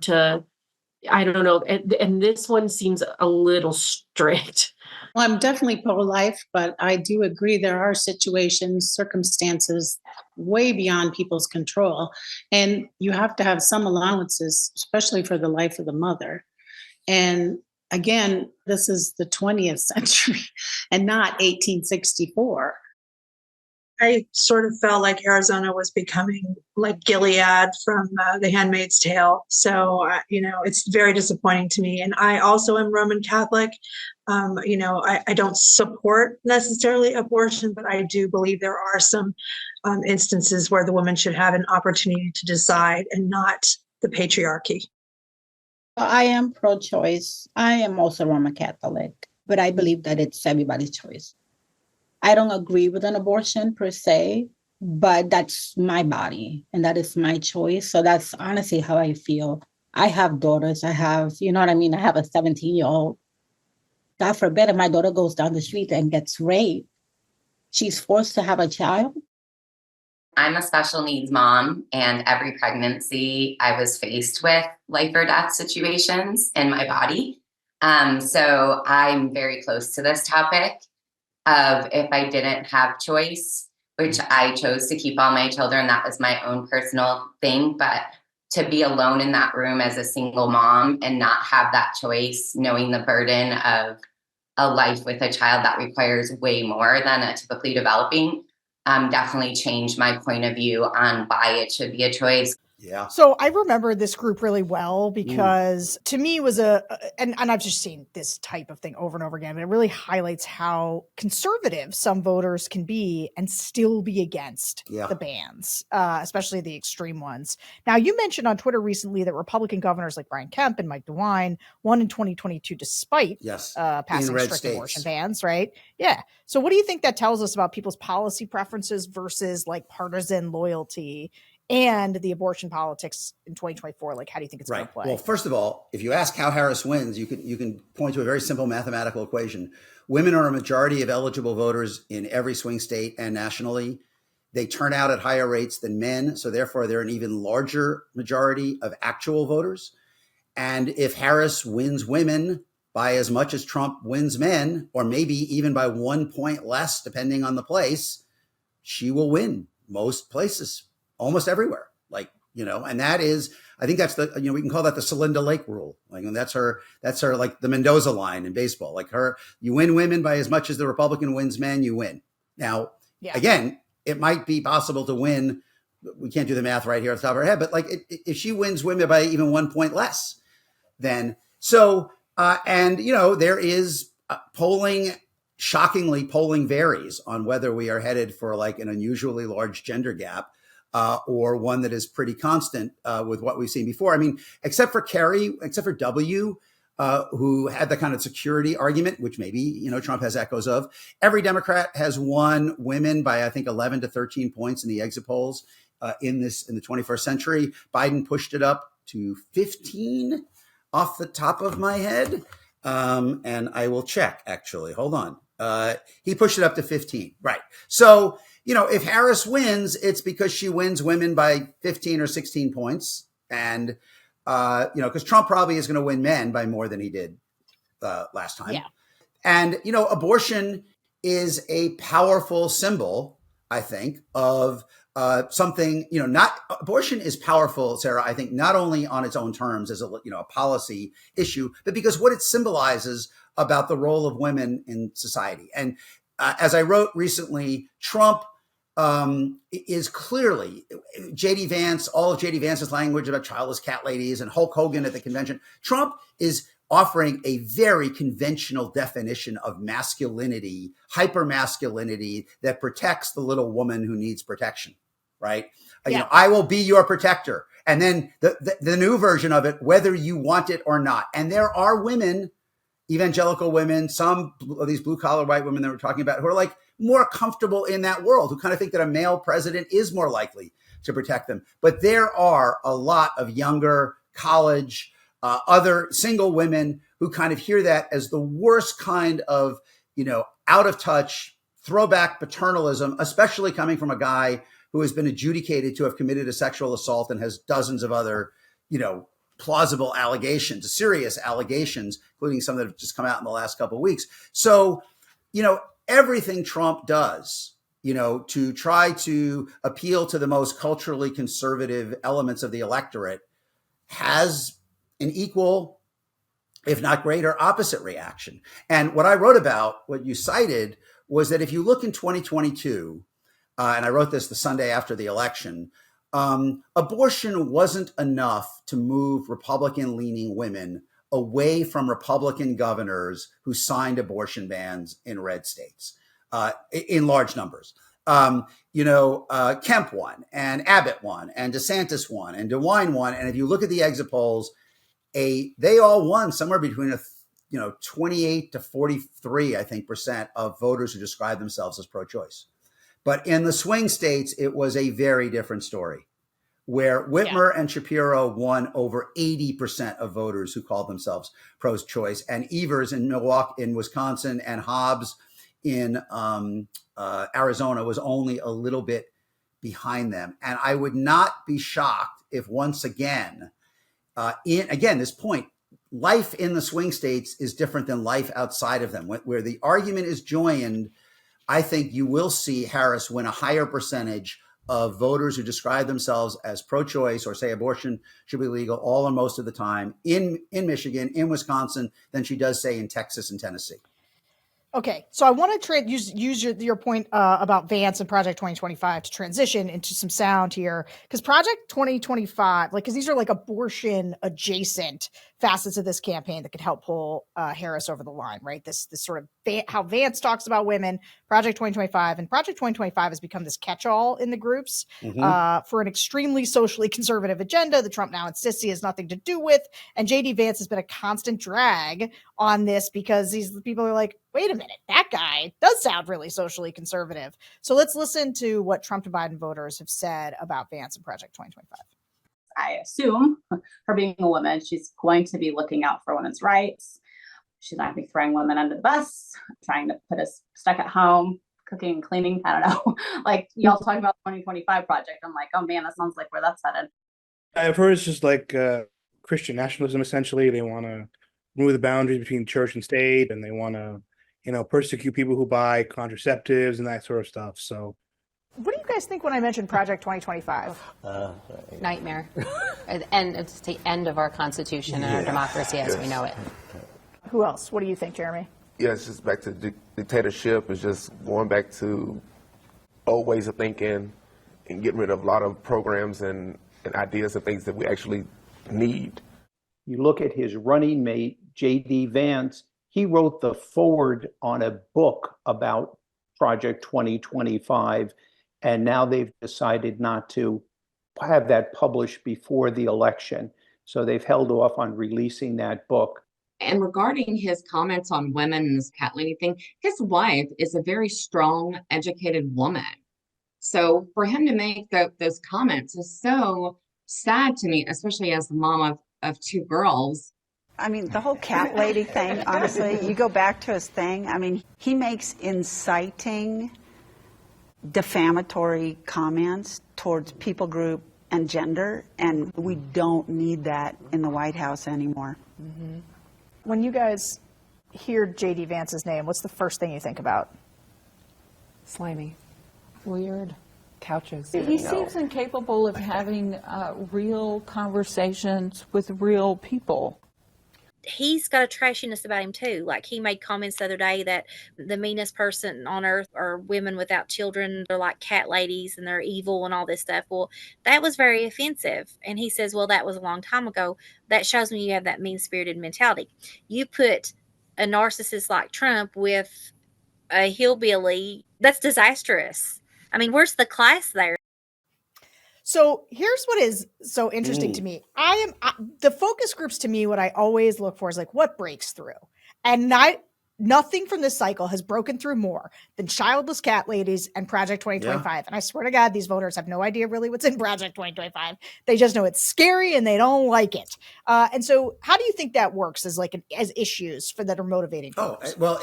I don't know. And this one seems a little strict. Well, I'm definitely pro-life, but I do agree there are situations, circumstances way beyond people's control. And you have to have some allowances, especially for the life of the mother. And again, this is the 20th century and not 1864. I sort of felt like Arizona was becoming like Gilead from The Handmaid's Tale. So, it's very disappointing to me. And I also am Roman Catholic. I don't support necessarily abortion, but I do believe there are some instances where the woman should have an opportunity to decide and not the patriarchy. I am pro-choice. I am also Roman Catholic, but I believe that it's everybody's choice. I don't agree with an abortion per se, but that's my body and that is my choice. So that's honestly how I feel I have daughters. I have, you know what I mean? I have a 17-year-old. God forbid if my daughter goes down the street and gets raped, she's forced to have a child. I'm a special needs mom, and every pregnancy I was faced with life or death situations in my body. So I'm very close to this topic of if I didn't have choice, which I chose to keep all my children, that was my own personal thing. But to be alone in that room as a single mom and not have that choice, knowing the burden of a life with a child that requires way more than a typically developing, definitely changed my point of view on why it should be a choice. Yeah. So I remember this group really well because to me it was and I've just seen this type of thing over and over again, but it really highlights how conservative some voters can be and still be against the bans, especially the extreme ones. Now, you mentioned on Twitter recently that Republican governors like Brian Kemp and Mike DeWine won in 2022 despite passing strict abortion bans, right? Yeah. So what do you think that tells us about people's policy preferences versus like partisan loyalty and the abortion politics in 2024? Like, how do you think it's going to play? Well, first of all, if you ask how Harris wins, you can point to a very simple mathematical equation. Women are a majority of eligible voters in every swing state and nationally. They turn out at higher rates than men, so therefore they're an even larger majority of actual voters. And if Harris wins women by as much as Trump wins men, or maybe even by 1 point less, depending on the place, she will win most places, almost everywhere. Like, you know, and that is, I think that's the, you know, we can call that the Celinda Lake rule. Like, and that's her like the Mendoza line in baseball. Like you win women by as much as the Republican wins men, you win. Now, again, it might be possible to win. We can't do the math right here off the top of our head, but like if she wins women by even 1 point less, then so, and you know, there is polling, shockingly polling varies on whether we are headed for like an unusually large gender gap or one that is pretty constant with what we've seen before. I mean, except for Kerry, except for W, who had the kind of security argument, which maybe, you know, Trump has echoes of. Every Democrat has won women by, I think, 11 to 13 points in the exit polls in the 21st century. Biden pushed it up to 15 off the top of my head. And I will check, actually. Hold on. He pushed it up to 15. Right. So, you know, if Harris wins, it's because she wins women by 15 or 16 points. And, you know, because Trump probably is going to win men by more than he did last time. Yeah. And, you know, abortion is a powerful symbol, I think, of something, you know, abortion is powerful, Sarah, I think, not only on its own terms as a, you know, a policy issue, but because what it symbolizes about the role of women in society. And as I wrote recently, Trump is clearly J.D. Vance, all of J.D. Vance's language about childless cat ladies and Hulk Hogan at the convention. Trump is offering a very conventional definition of masculinity, hypermasculinity that protects the little woman who needs protection, right? Yeah. You know, I will be your protector. And then the new version of it, whether you want it or not. And there are women, evangelical women, some of these blue collar white women that we're talking about, who are like more comfortable in that world, who kind of think that a male president is more likely to protect them. But there are a lot of younger college, other single women who kind of hear that as the worst kind of, you know, out of touch throwback paternalism, especially coming from a guy who has been adjudicated to have committed a sexual assault and has dozens of other, you know, plausible allegations, serious allegations, including some that have just come out in the last couple of weeks. So, you know, everything Trump does, you know, to try to appeal to the most culturally conservative elements of the electorate has an equal, if not greater, opposite reaction. And what I wrote about, what you cited, was that if you look in 2022, and I wrote this the Sunday after the election, abortion wasn't enough to move Republican-leaning women away from Republican governors who signed abortion bans in red states in large numbers. You know, Kemp won, and Abbott won, and DeSantis won, and DeWine won. And if you look at the exit polls, they all won somewhere between 28 to 43, I think, % of voters who describe themselves as pro-choice. But in the swing states, it was a very different story, where Whitmer and Shapiro won over 80% of voters who called themselves pro-choice, and Evers in Milwaukee, in Wisconsin, and Hobbs in Arizona was only a little bit behind them. And I would not be shocked if once again, this point, life in the swing states is different than life outside of them. Where the argument is joined, I think you will see Harris win a higher percentage of voters who describe themselves as pro-choice or say abortion should be legal all and most of the time in Michigan, in Wisconsin, than she does, say, in Texas and Tennessee. Okay, so I want to use your point about Vance and Project 2025 to transition into some sound here, because Project 2025, because these are like abortion adjacent facets of this campaign that could help pull Harris over the line, right? This sort of how Vance talks about women, Project 2025, and Project 2025 has become this catch-all in the groups for an extremely socially conservative agenda that Trump now insists he has nothing to do with, and J.D. Vance has been a constant drag on this because these people are like, wait a minute, that guy does sound really socially conservative. So let's listen to what Trump and Biden voters have said about Vance and Project 2025. I assume, her being a woman, she's going to be looking out for women's rights. She's not going to be throwing women under the bus, trying to put us stuck at home, cooking and cleaning. I don't know. Like, y'all talking about the 2025 project. I'm like, oh man, that sounds like where that's headed. I've heard it's just like Christian nationalism, essentially. They want to remove the boundaries between church and state, and they want to, persecute people who buy contraceptives and that sort of stuff. So, what do you guys think when I mentioned Project 2025? Nightmare. And it's the end of our Constitution and our democracy as we know it. Who else? What do you think, Jeremy? Yeah, it's just back to dictatorship. It's just going back to old ways of thinking and getting rid of a lot of programs and ideas and things that we actually need. You look at his running mate, J.D. Vance, he wrote the foreword on a book about Project 2025, and now they've decided not to have that published before the election. So they've held off on releasing that book. And regarding his comments on women and this cat lady thing, his wife is a very strong, educated woman. So for him to make those comments is so sad to me, especially as the mom of two girls. I mean, the whole cat lady thing, honestly, you go back to his thing. I mean, he makes inciting, defamatory comments towards people group and gender, and we don't need that in the White House anymore. Mm-hmm. When you guys hear J.D. Vance's name, what's the first thing you think about? Slimy. Weird. Couches. He seems incapable of having real conversations with real people. He's got a trashiness about him too. Like, he made comments the other day that the meanest person on earth are women without children. They're like cat ladies and they're evil and all this stuff. Well, that was very offensive. And he says, well, that was a long time ago. That shows me you have that mean-spirited mentality. You put a narcissist like Trump with a hillbilly, that's disastrous. I mean, where's the class there? So here's what is so interesting to me. The focus groups, to me, what I always look for is like, what breaks through? And nothing from this cycle has broken through more than childless cat ladies and Project 2025. Yeah. And I swear to God, these voters have no idea really what's in Project 2025. They just know it's scary and they don't like it. And so how do you think that works as issues that are motivating voters? Well,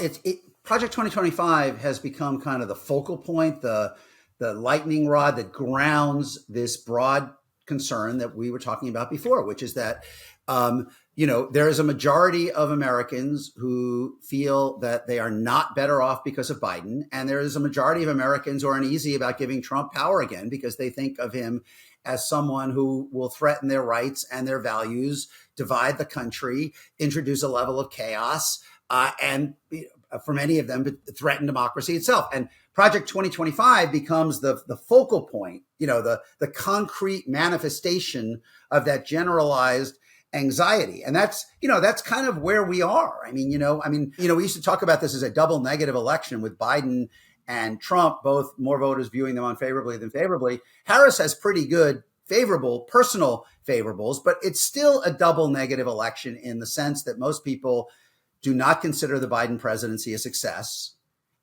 Project 2025 has become kind of the focal point, the lightning rod that grounds this broad concern that we were talking about before, which is that, there is a majority of Americans who feel that they are not better off because of Biden. And there is a majority of Americans who are uneasy about giving Trump power again because they think of him as someone who will threaten their rights and their values, divide the country, introduce a level of chaos, and for many of them, threaten democracy itself. And Project 2025 becomes the focal point, the concrete manifestation of that generalized anxiety. And that's kind of where we are. We used to talk about this as a double negative election with Biden and Trump, both more voters viewing them unfavorably than favorably. Harris has pretty good favorable personal favorables, but it's still a double negative election in the sense that most people do not consider the Biden presidency a success.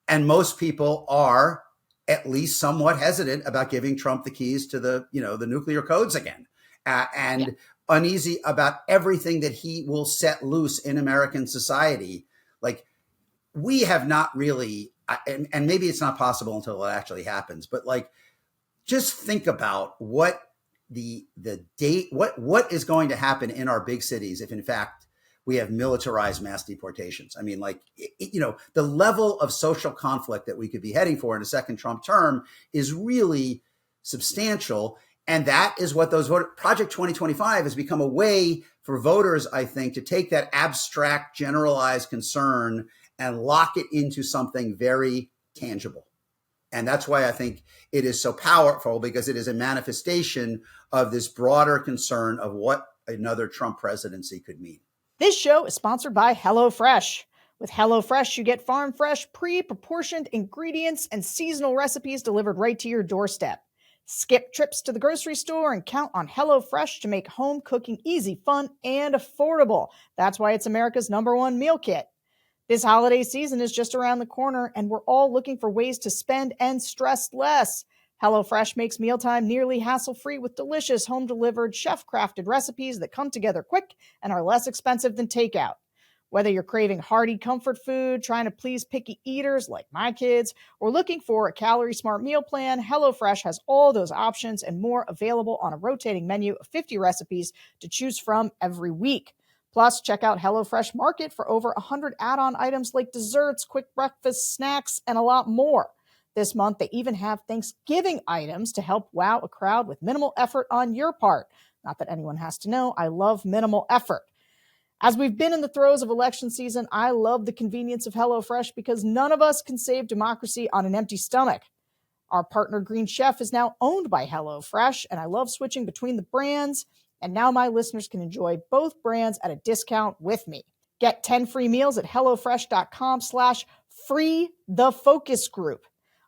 And most people are at least somewhat hesitant about giving Trump the keys to the nuclear codes again, and uneasy about everything that he will set loose in American society. Like, we have not really, and maybe it's not possible until it actually happens, but like, just think about what the date, what is going to happen in our big cities if in fact we have militarized mass deportations. I mean, like, the level of social conflict that we could be heading for in a second Trump term is really substantial. And that is what Project 2025 has become a way for voters, I think, to take that abstract, generalized concern and lock it into something very tangible. And that's why I think it is so powerful, because it is a manifestation of this broader concern of what another Trump presidency could mean. This show is sponsored by HelloFresh. With HelloFresh, you get farm fresh, pre-proportioned ingredients and seasonal recipes delivered right to your doorstep. Skip trips to the grocery store and count on HelloFresh to make home cooking easy, fun, and affordable. That's why it's America's #1 meal kit. This holiday season is just around the corner, and we're all looking for ways to spend and stress less. HelloFresh makes mealtime nearly hassle-free with delicious home-delivered, chef-crafted recipes that come together quick and are less expensive than takeout. Whether you're craving hearty comfort food, trying to please picky eaters like my kids, or looking for a calorie-smart meal plan, HelloFresh has all those options and more available on a rotating menu of 50 recipes to choose from every week. Plus, check out HelloFresh Market for over 100 add-on items like desserts, quick breakfast, snacks, and a lot more. This month, they even have Thanksgiving items to help wow a crowd with minimal effort on your part. Not that anyone has to know, I love minimal effort. As we've been in the throes of election season, I love the convenience of HelloFresh because none of us can save democracy on an empty stomach. Our partner Green Chef is now owned by HelloFresh, and I love switching between the brands. And now my listeners can enjoy both brands at a discount with me. Get 10 free meals at HelloFresh.com/freethefocusgroup.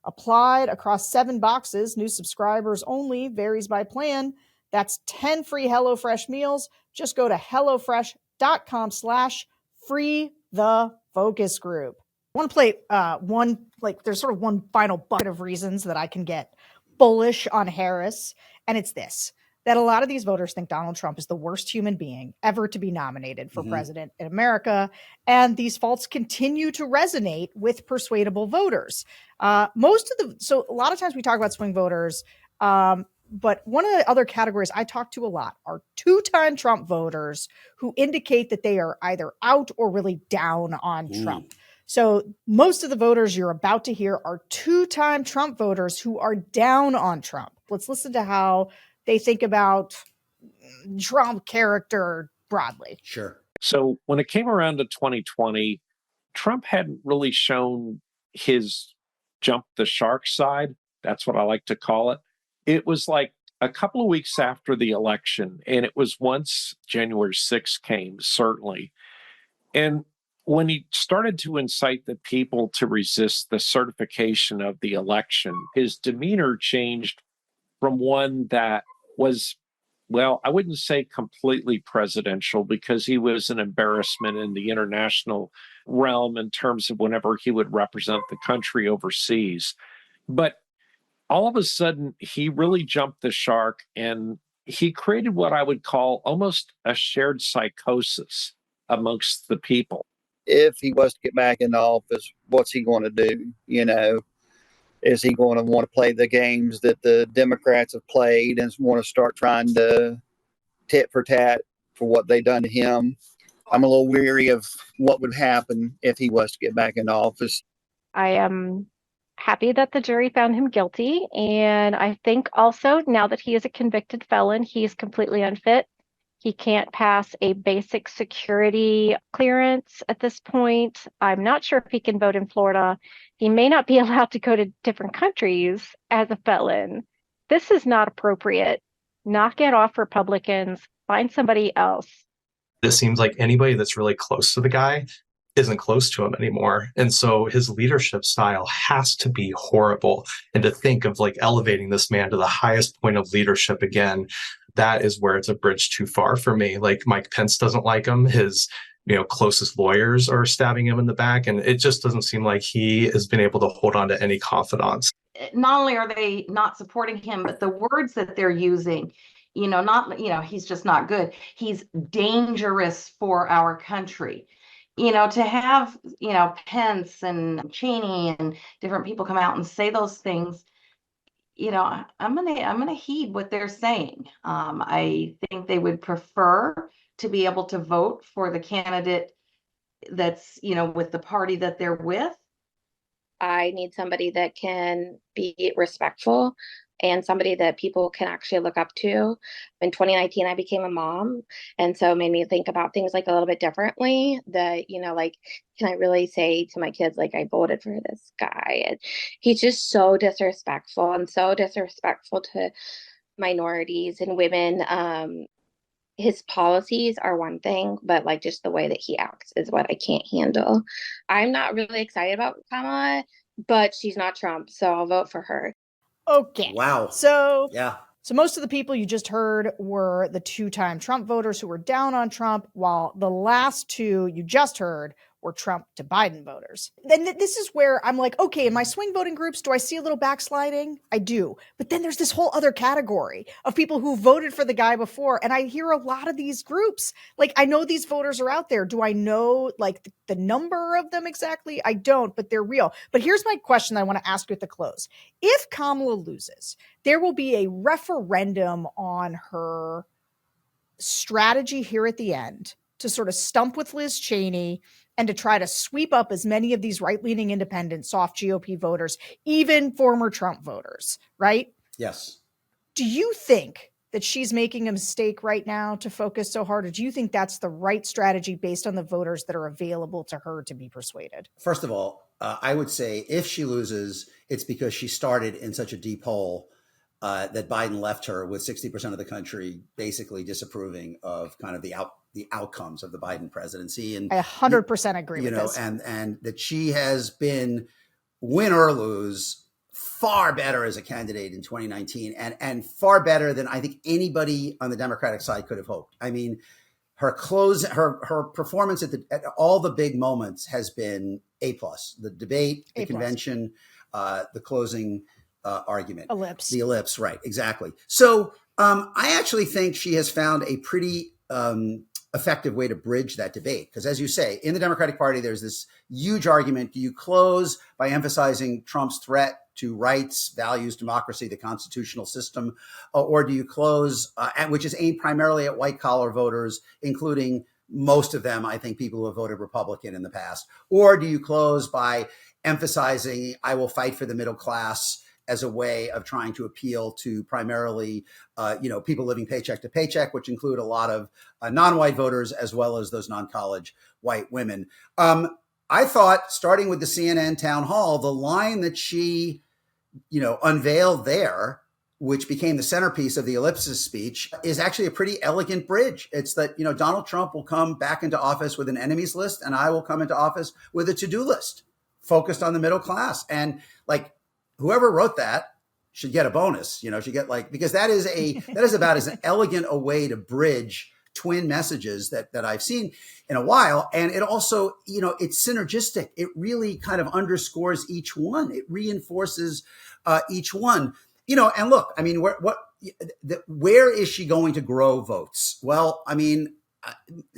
Applied across 7 boxes, new subscribers only, varies by plan. That's 10 free HelloFresh meals. Just go to HelloFresh.com/freethefocusgroup. I want to play there's sort of one final bucket of reasons that I can get bullish on Harris. And it's this, that a lot of these voters think Donald Trump is the worst human being ever to be nominated for president in America. And these faults continue to resonate with persuadable voters. So a lot of times we talk about swing voters, but one of the other categories I talk to a lot are 2-time Trump voters who indicate that they are either out or really down on Trump. So most of the voters you're about to hear are 2-time Trump voters who are down on Trump. Let's listen to how they think about Trump character broadly. Sure. So when it came around to 2020, Trump hadn't really shown his jump the shark side. That's what I like to call it. It was like a couple of weeks after the election, and it was once January 6th came, certainly. And when he started to incite the people to resist the certification of the election, his demeanor changed from one that was, well, I wouldn't say completely presidential, because he was an embarrassment in the international realm in terms of whenever he would represent the country overseas. But all of a sudden, he really jumped the shark, and he created what I would call almost a shared psychosis amongst the people. If he was to get back in office, what's he going to do? Is he going to want to play the games that the Democrats have played and want to start trying to tit for tat for what they've done to him? I'm a little weary of what would happen if he was to get back in office. I am happy that the jury found him guilty. And I think also now that he is a convicted felon, he's completely unfit. He can't pass a basic security clearance at this point. I'm not sure if he can vote in Florida. He may not be allowed to go to different countries as a felon. This is not appropriate. Knock it off, Republicans. Find somebody else. It seems like anybody that's really close to the guy isn't close to him anymore. And so his leadership style has to be horrible. And to think of elevating this man to the highest point of leadership again, that is where it's a bridge too far for me. Mike Pence doesn't like him. His closest lawyers are stabbing him in the back. And it just doesn't seem like he has been able to hold on to any confidants. Not only are they not supporting him, but the words that they're using, he's just not good. He's dangerous for our country. To have, Pence and Cheney and different people come out and say those things, I'm gonna heed what they're saying. I think they would prefer to be able to vote for the candidate that's, with the party that they're with. I need somebody that can be respectful and somebody that people can actually look up to. In 2019, I became a mom. And so it made me think about things like a little bit differently that, can I really say to my kids, I voted for this guy? And he's just so disrespectful and so disrespectful to minorities and women. His policies are one thing, but just the way that he acts is what I can't handle. I'm not really excited about Kamala, but she's not Trump, so I'll vote for her. Okay. Wow. So yeah. So most of the people you just heard were the two-time Trump voters who were down on Trump, while the last two you just heard were Trump to Biden voters. Then this is where I'm like, okay, in my swing voting groups, do I see a little backsliding? I do. But then there's this whole other category of people who voted for the guy before. And I hear a lot of these groups. I know these voters are out there. Do I know the number of them exactly? I don't, but they're real. But here's my question I want to ask you at the close. If Kamala loses, there will be a referendum on her strategy here at the end to sort of stump with Liz Cheney and to try to sweep up as many of these right-leaning independent soft GOP voters, even former Trump voters, right? Yes. Do you think that she's making a mistake right now to focus so hard, or do you think that's the right strategy based on the voters that are available to her to be persuaded? First of all, I would say if she loses, it's because she started in such a deep hole that Biden left her with 60% of the country basically disapproving of kind of the outcomes of the Biden presidency. And I 100% agree with this. And that she has been, win or lose, far better as a candidate in 2019 and far better than I think anybody on the Democratic side could have hoped. I mean, her performance at all the big moments has been A+. The debate, the convention, the closing argument. The ellipse, right, exactly. So I actually think she has found a pretty effective way to bridge that debate. Because as you say, in the Democratic Party, there's this huge argument. Do you close by emphasizing Trump's threat to rights, values, democracy, the constitutional system, or do you close, which is aimed primarily at white collar voters, including most of them, I think, people who have voted Republican in the past, or do you close by emphasizing I will fight for the middle class as a way of trying to appeal to primarily, people living paycheck to paycheck, which include a lot of non-white voters, as well as those non-college white women. I thought, starting with the CNN town hall, the line that she, unveiled there, which became the centerpiece of the ellipsis speech, is actually a pretty elegant bridge. It's that, Donald Trump will come back into office with an enemies list, and I will come into office with a to-do list focused on the middle class. And whoever wrote that should get a bonus, should get because that is about as elegant a way to bridge twin messages that I've seen in a while. And it also, it's synergistic. It really kind of underscores each one. It reinforces each one, and look, I mean, where is she going to grow votes? Well, I mean,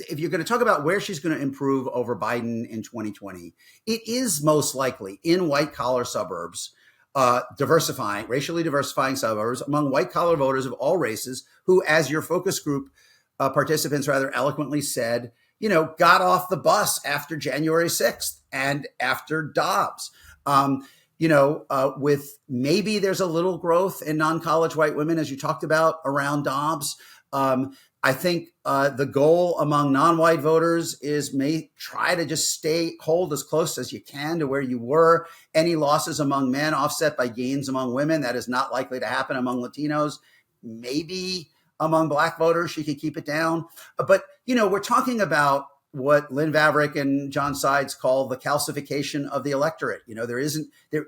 if you're going to talk about where she's going to improve over Biden in 2020, it is most likely in white collar suburbs, racially diversifying suburbs among white collar voters of all races who, as your focus group participants rather eloquently said, got off the bus after January 6th and after Dobbs. With maybe there's a little growth in non-college white women, as you talked about around Dobbs. I think the goal among non-white voters is try to just hold as close as you can to where you were. Any losses among men offset by gains among women. That is not likely to happen among Latinos. Maybe among Black voters, she could keep it down. But, we're talking about what Lynn Vavreck and John Sides call the calcification of the electorate. There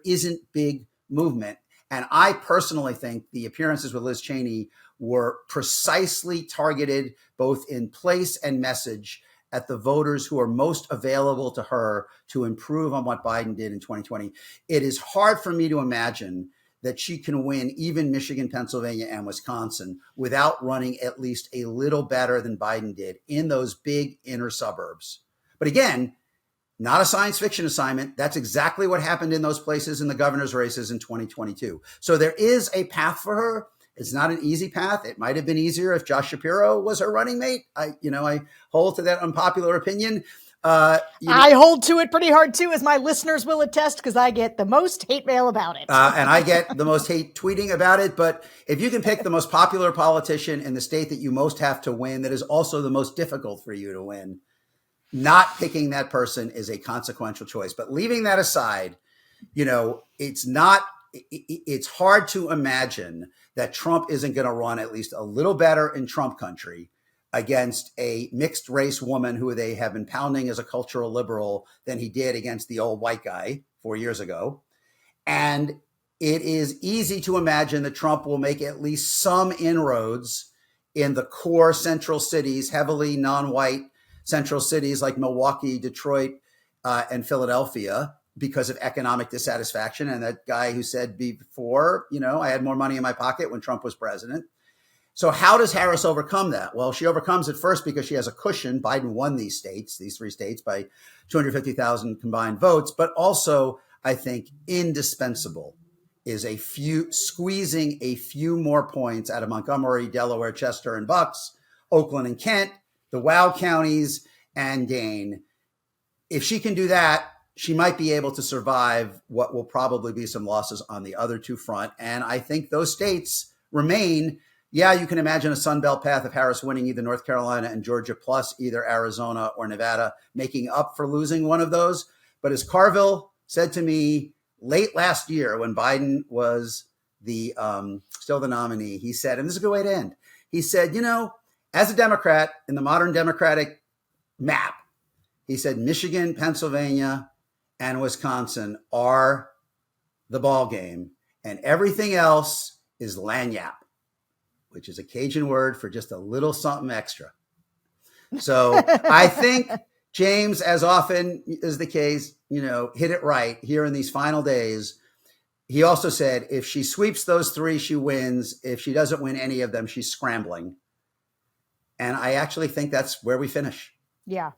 isn't big movement. And I personally think the appearances with Liz Cheney were precisely targeted both in place and message at the voters who are most available to her to improve on what Biden did in 2020, it is hard for me to imagine that she can win even Michigan, Pennsylvania, and Wisconsin without running at least a little better than Biden did in those big inner suburbs. But again, not a science fiction assignment. That's exactly what happened in those places in the governor's races in 2022. So there is a path for her. It's not an easy path. It might have been easier if Josh Shapiro was her running mate. I hold to that unpopular opinion. I hold to it pretty hard too, as my listeners will attest, because I get the most hate mail about it. And I get the most hate tweeting about it. But if you can pick the most popular politician in the state that you most have to win, that is also the most difficult for you to win, not picking that person is a consequential choice. But leaving that aside, it's hard to imagine that Trump isn't going to run at least a little better in Trump country against a mixed race woman who they have been pounding as a cultural liberal than he did against the old white guy 4 years ago. And it is easy to imagine that Trump will make at least some inroads in the core central cities, heavily non-white central cities like Milwaukee, Detroit, and Philadelphia, because of economic dissatisfaction. And that guy who said before, I had more money in my pocket when Trump was president. So how does Harris overcome that? Well, she overcomes it first because she has a cushion. Biden won these three states by 250,000 combined votes, but also I think indispensable is squeezing a few more points out of Montgomery, Delaware, Chester, and Bucks, Oakland and Kent, the WOW counties, and Dane. If she can do that, she might be able to survive what will probably be some losses on the other two front. And I think those states remain. Yeah, you can imagine a Sun Belt path of Harris winning either North Carolina and Georgia, plus either Arizona or Nevada, making up for losing one of those. But as Carville said to me late last year when Biden was still the nominee, he said, and this is a good way to end, he said, as a Democrat in the modern Democratic map, he said, Michigan, Pennsylvania, and Wisconsin are the ball game, and everything else is lagniappe, which is a Cajun word for just a little something extra. So I think James, as often is the case, hit it right here in these final days. He also said, if she sweeps those three, she wins. If she doesn't win any of them, she's scrambling. And I actually think that's where we finish. Yeah.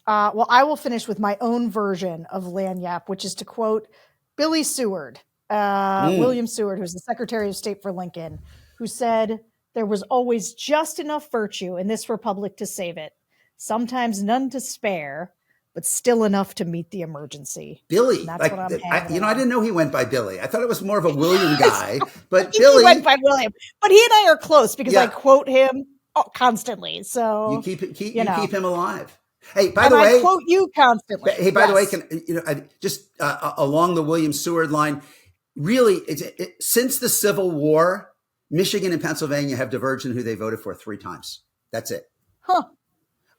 Well, I will finish with my own version of lagniappe, which is to quote Billy Seward, William Seward, who's the Secretary of State for Lincoln, who said, there was always just enough virtue in this republic to save it. Sometimes none to spare, but still enough to meet the emergency. Billy, that's what I'm I didn't know he went by Billy. I thought it was more of a William guy, but Billy went by William. But he and I are close because I quote him constantly. So you keep him alive. Hey, by the way, I quote you constantly. Hey, by the way, just along the William Seward line, really, since the Civil War, Michigan and Pennsylvania have diverged in who they voted for 3 times. That's it. Huh.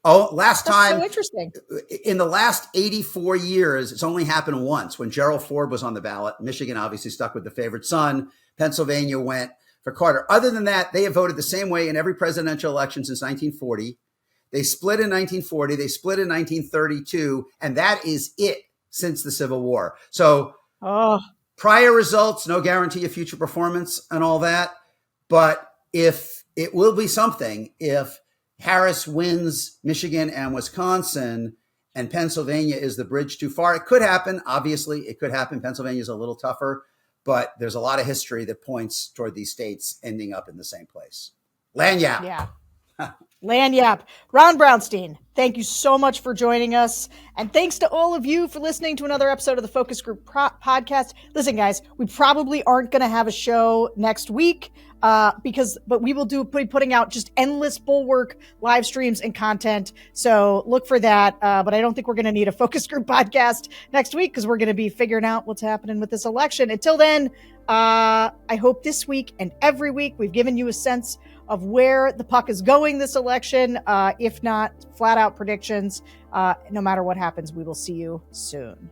Oh, last time. So interesting. In the last 84 years, it's only happened once when Gerald Ford was on the ballot. Michigan obviously stuck with the favorite son. Pennsylvania went for Carter. Other than that, they have voted the same way in every presidential election since 1940. They split in 1940. They split in 1932. And that is it since the Civil War. So prior results, no guarantee of future performance and all that. But if it will be something, if Harris wins Michigan and Wisconsin and Pennsylvania is the bridge too far, it could happen. Obviously, it could happen. Pennsylvania is a little tougher, but there's a lot of history that points toward these states ending up in the same place. Lagniappe. Yeah. Lagniappe. Ron Brownstein, thank you so much for joining us. And thanks to all of you for listening to another episode of the Focus Group podcast. Listen, guys, we probably aren't going to have a show next week but we will be putting out just endless Bulwark live streams and content. So look for that. But I don't think we're going to need a Focus Group podcast next week because we're going to be figuring out what's happening with this election. Until then, I hope this week and every week we've given you a sense of where the puck is going this election. If not flat out predictions, no matter what happens, we will see you soon.